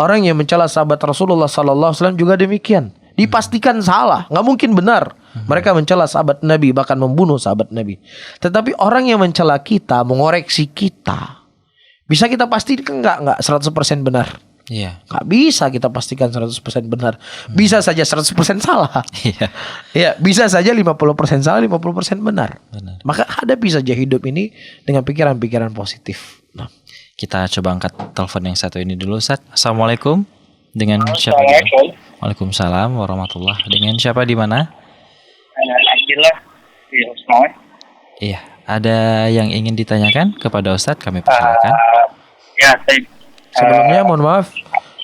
Orang yang mencela sahabat Rasulullah sallallahu alaihi wasallam juga demikian, dipastikan salah, nggak mungkin benar. Mereka mencela sahabat Nabi, bahkan membunuh sahabat Nabi. Tetapi orang yang mencela kita, mengoreksi kita, bisa kita pastikan nggak 100% benar? Nggak bisa kita pastikan 100% benar. Bisa saja 100% salah. Ya, bisa saja 50% salah, 50% benar. Maka hadapi saja hidup ini dengan pikiran-pikiran positif. Nah, kita coba angkat telepon yang satu ini dulu, Ustaz. Assalamualaikum. Dengan siapa? Waalaikumsalam warahmatullah. Dengan siapa di mana? Alhamdulillah di Husnoy. Iya, ada yang ingin ditanyakan kepada Ustaz? Kami persilakan. Ya, saya sebelumnya mohon maaf,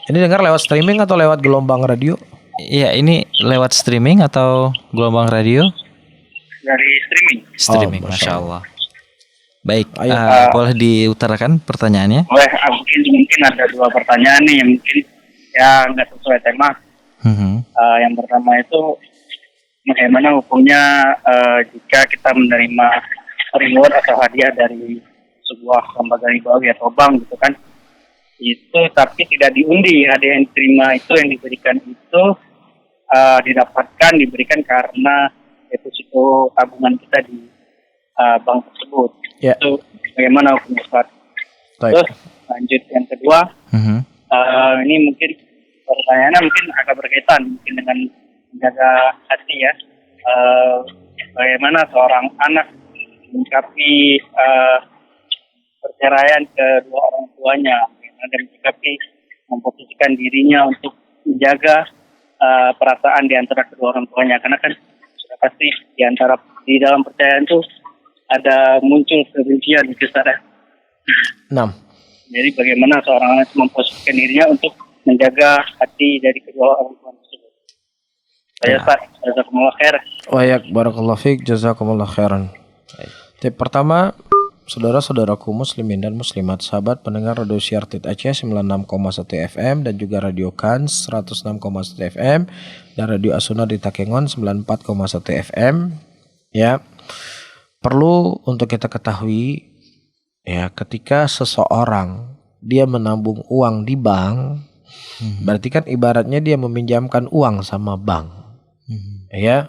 ini dengar lewat streaming atau lewat gelombang radio? Iya, ini lewat streaming atau gelombang radio? Dari streaming. Streaming, Masya Allah. Baik, boleh diutarakan pertanyaannya? Boleh, mungkin ada 2 pertanyaan nih yang mungkin ya nggak sesuai tema. Yang pertama itu bagaimana hukumnya jika kita menerima reward atau hadiah dari sebuah lembaga ribawi atau bank gitu kan, itu tapi tidak diundi. Hadiah yang diterima itu, yang diberikan itu diberikan karena deposito tabungan kita di bank tersebut. Itu bagaimana hukumnya, Ustaz? Terus lanjut yang kedua, ini mungkin pertanyaannya mungkin agak berkaitan mungkin dengan menjaga hati ya. Bagaimana seorang anak menyikapi perceraian kedua orang tuanya, dan menyikapi memposisikan dirinya untuk menjaga perasaan di antara kedua orang tuanya, karena kan sudah pasti di dalam perceraian itu ada muncul kebencian gitu Ustaz. 6. Jadi bagaimana seorang anak memposisikan dirinya untuk menjaga hati dari kedua orang tua tersebut. Saya Ustaz, jazakumullah khair. Barakallahu fiik, jazakumullah khairan. Tip pertama, saudara-saudaraku muslimin dan muslimat, sahabat pendengar Radio Siar Tit Aceh 96,1 FM dan juga Radio Kans 106,1 FM dan Radio Asuna di Takengon 94,1 FM. Ya, perlu untuk kita ketahui ya, ketika seseorang dia menabung uang di bank, berarti kan ibaratnya dia meminjamkan uang sama bank. Ya.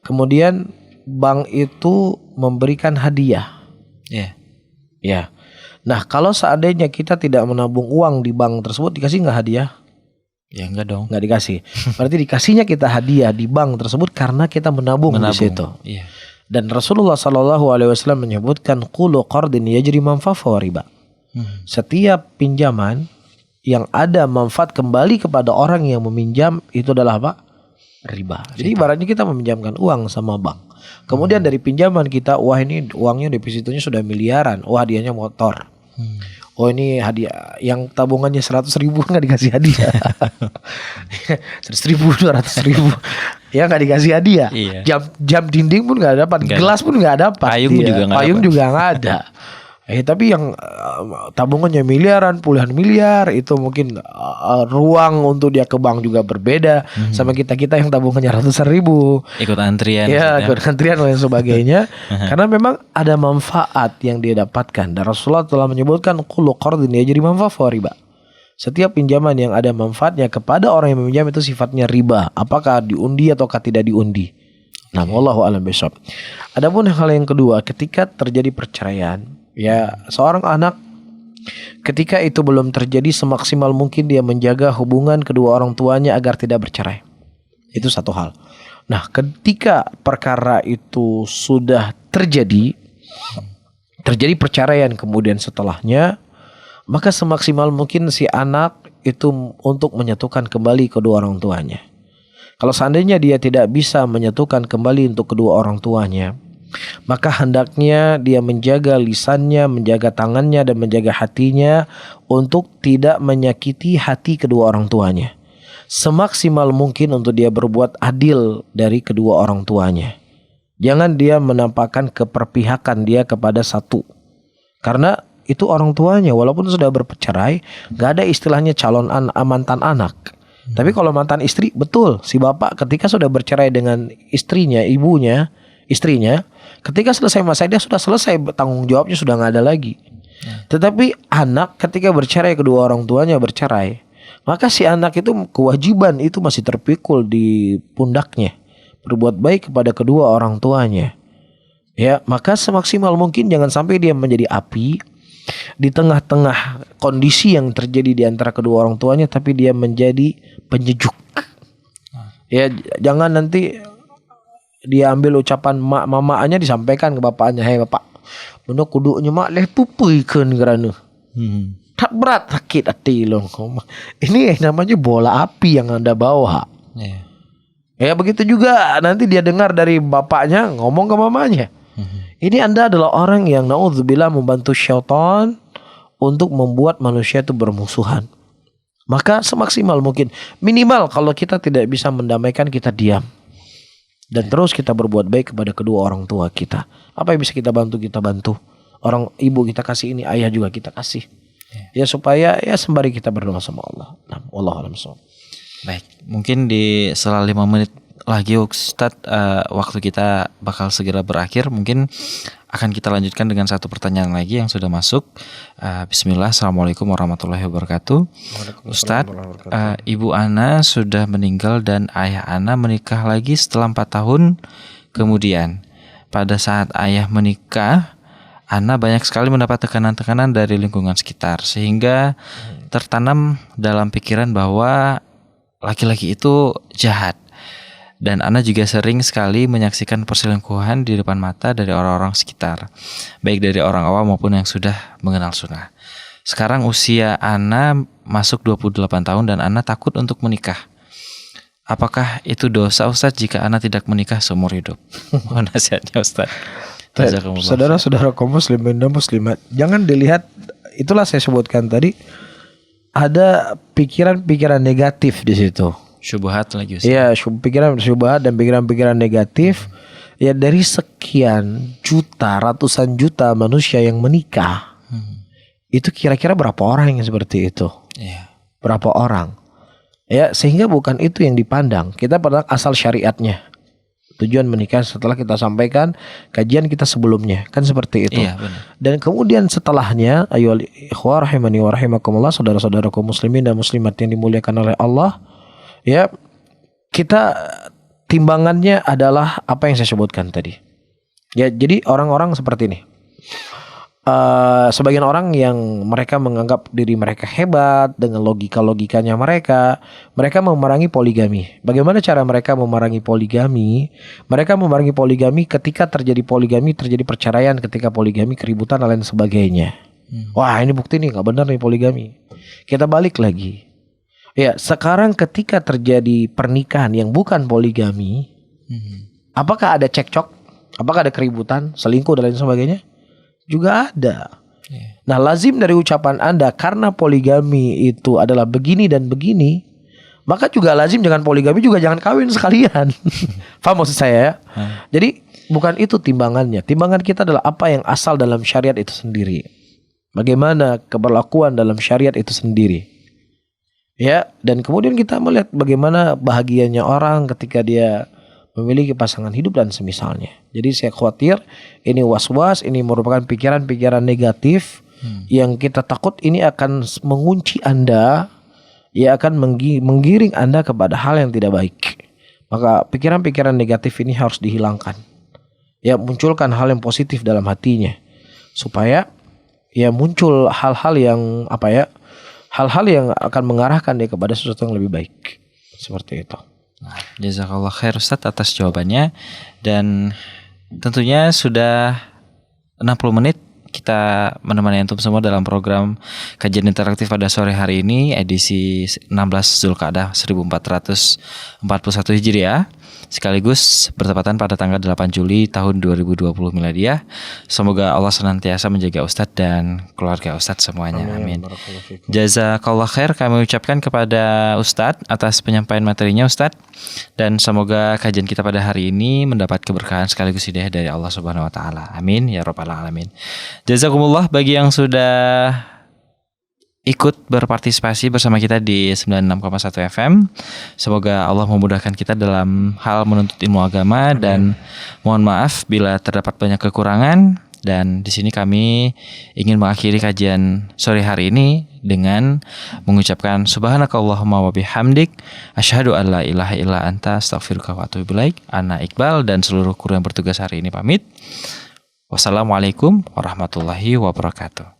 Kemudian bank itu memberikan hadiah. Ya. Nah, kalau seandainya kita tidak menabung uang di bank tersebut, dikasih nggak hadiah? Ya enggak dong. Nggak dikasih. Berarti dikasihnya kita hadiah di bank tersebut karena kita menabung di situ. Iya. Dan Rasulullah SAW menyebutkan qulu qardin yajri manfa'a wa riba. Setiap pinjaman yang ada manfaat kembali kepada orang yang meminjam itu adalah apa? Riba. Jadi ibaratnya kita meminjamkan uang sama bank. Kemudian dari pinjaman kita, wah ini uangnya depositonya sudah miliaran, wah hadiahnya motor. Oh ini hadiah yang tabungannya 100.000 nggak dikasih hadiah. 100.000, 200.000, ya nggak dikasih hadiah. Iya. Jam dinding pun nggak dapat, gelas pun nggak dapat, payung juga nggak ada. Tapi yang tabungannya miliaran, puluhan miliar, itu mungkin ruang untuk dia ke bank juga berbeda sama kita yang tabungannya ratusan ribu. Ikut antrian. Ya, ikut antrian dan sebagainya. Karena memang ada manfaat yang dia dapatkan. Dan Rasulullah telah menyebutkan qulu qardin yajri manfa'a wa riba. Setiap pinjaman yang ada manfaatnya kepada orang yang meminjam itu sifatnya riba. Apakah diundi ataukah tidak diundi. Nah, wallahu a'lam bishawab. Adapun hal yang kedua, ketika terjadi perceraian, ya, seorang anak ketika itu belum terjadi, semaksimal mungkin dia menjaga hubungan kedua orang tuanya agar tidak bercerai. Itu satu hal. Nah, ketika perkara itu sudah terjadi perceraian kemudian setelahnya, maka semaksimal mungkin si anak itu untuk menyatukan kembali kedua orang tuanya. Kalau seandainya dia tidak bisa menyatukan kembali untuk kedua orang tuanya, maka hendaknya dia menjaga lisannya, menjaga tangannya, dan menjaga hatinya untuk tidak menyakiti hati kedua orang tuanya. Semaksimal mungkin untuk dia berbuat adil dari kedua orang tuanya. Jangan dia menampakkan keperpihakan dia kepada satu. Karena itu orang tuanya, walaupun sudah bercerai, gak ada istilahnya calon mantan anak. Tapi kalau mantan istri, betul, si bapak ketika sudah bercerai dengan istrinya, istrinya, ketika selesai masa dia sudah selesai, tanggung jawabnya sudah nggak ada lagi. Tetapi anak ketika bercerai, kedua orang tuanya bercerai, maka si anak itu kewajiban itu masih terpikul di pundaknya, berbuat baik kepada kedua orang tuanya. Ya, maka semaksimal mungkin jangan sampai dia menjadi api di tengah-tengah kondisi yang terjadi di antara kedua orang tuanya, tapi dia menjadi penyejuk. Ya, jangan nanti dia ambil ucapan mamanya disampaikan ke bapaknya, "Hei bapak, benar kudunya mak leh pupuykeun gerana." Tak berat sakit hati long. Ini namanya bola api yang Anda bawa. Ya begitu juga nanti dia dengar dari bapaknya ngomong ke mamanya. Ini Anda adalah orang yang naudzubillah membantu syaitan untuk membuat manusia itu bermusuhan. Maka semaksimal mungkin, minimal kalau kita tidak bisa mendamaikan, kita diam. Dan terus kita berbuat baik kepada kedua orang tua kita. Apa yang bisa kita bantu, kita bantu. Orang ibu kita kasih ini, ayah juga kita kasih. Ya supaya ya sembari kita berdoa sama Allah. Nah, wallahu a'lam bishawab. Baik, mungkin di setelah 5 menit lagi Ustadz, waktu kita bakal segera berakhir. Mungkin akan kita lanjutkan dengan satu pertanyaan lagi yang sudah masuk. Bismillah, Assalamualaikum warahmatullahi wabarakatuh. Ustadz, Ibu Ana sudah meninggal dan ayah Ana menikah lagi setelah 4 tahun kemudian. Pada saat ayah menikah, Ana banyak sekali mendapat tekanan-tekanan dari lingkungan sekitar, sehingga tertanam dalam pikiran bahwa laki-laki itu jahat. Dan Ana juga sering sekali menyaksikan perselingkuhan di depan mata dari orang-orang sekitar, baik dari orang awam maupun yang sudah mengenal sunnah. Sekarang usia Ana masuk 28 tahun dan Ana takut untuk menikah. Apakah itu dosa Ustadz jika Ana tidak menikah seumur hidup? Mohon nasihatnya Ustadz. Saudara-saudara kaum muslimin dan muslimat, jangan dilihat, itulah saya sebutkan tadi, ada pikiran-pikiran negatif di situ. Syubhat lagi Ustaz. Iya, pikiran syubhat dan pikiran-pikiran negatif. Ya, dari sekian juta, ratusan juta manusia yang menikah, itu kira-kira berapa orang yang seperti itu? Iya. Berapa orang? Ya, sehingga bukan itu yang dipandang. Kita pada asal syariatnya. Tujuan menikah setelah kita sampaikan kajian kita sebelumnya, kan seperti itu. Iya, benar. Dan kemudian setelahnya, ayyuhal ikhwah rahimani wa rahimakumullah, saudara-saudara kaum muslimin dan muslimat yang dimuliakan oleh Allah, ya, kita timbangannya adalah apa yang saya sebutkan tadi. Ya, jadi orang-orang seperti ini. Sebagian orang yang mereka menganggap diri mereka hebat dengan logika-logikanya mereka memerangi poligami. Bagaimana cara mereka memerangi poligami? Mereka memerangi poligami ketika terjadi poligami, terjadi perceraian, ketika poligami, keributan dan lain sebagainya. Wah, ini bukti nih nggak benar nih poligami. Kita balik lagi. Ya, sekarang ketika terjadi pernikahan yang bukan poligami, apakah ada cekcok? Apakah ada keributan, selingkuh dan lain sebagainya? Juga ada. Nah, lazim dari ucapan Anda karena poligami itu adalah begini dan begini, maka juga lazim dengan poligami juga jangan kawin sekalian. Paham maksud saya ya? Jadi bukan itu timbangannya. Timbangan kita adalah apa yang asal dalam syariat itu sendiri. Bagaimana keberlakuan dalam syariat itu sendiri. Ya, dan kemudian kita melihat bagaimana bahagianya orang ketika dia memiliki pasangan hidup dan semisalnya. Jadi saya khawatir ini was-was, ini merupakan pikiran-pikiran negatif yang kita takut ini akan mengunci Anda, ya akan menggiring Anda kepada hal yang tidak baik. Maka pikiran-pikiran negatif ini harus dihilangkan. Ya, munculkan hal yang positif dalam hatinya supaya ya muncul hal-hal yang hal-hal yang akan mengarahkan dia kepada sesuatu yang lebih baik. Seperti itu. Nah, jazakallah khair Ustadz atas jawabannya. Dan tentunya sudah 60 menit kita menemani antum semua dalam program kajian interaktif pada sore hari ini, edisi 16 Zulqa'dah 1441 Hijriah, sekaligus bertepatan pada tanggal 8 Juli tahun 2020 Miladiah. Semoga Allah senantiasa menjaga Ustadz dan keluarga Ustadz semuanya. Amin. Jazakallah khair kami ucapkan kepada Ustadz atas penyampaian materinya Ustadz, dan semoga kajian kita pada hari ini mendapat keberkahan sekaligus hidayah dari Allah Subhanahu wa taala. Amin ya rabbal alamin. Jazakumullah bagi yang sudah ikut berpartisipasi bersama kita di 96,1 FM. Semoga Allah memudahkan kita dalam hal menuntut ilmu agama. Amin. Dan mohon maaf bila terdapat banyak kekurangan. Dan di sini kami ingin mengakhiri kajian sore hari ini dengan mengucapkan subhanakallahumma wa bihamdik asyhadu an la ilaha illa anta astaghfiruka wa atubu ilaik. Ana Iqbal dan seluruh kru yang bertugas hari ini pamit. Wassalamualaikum warahmatullahi wabarakatuh.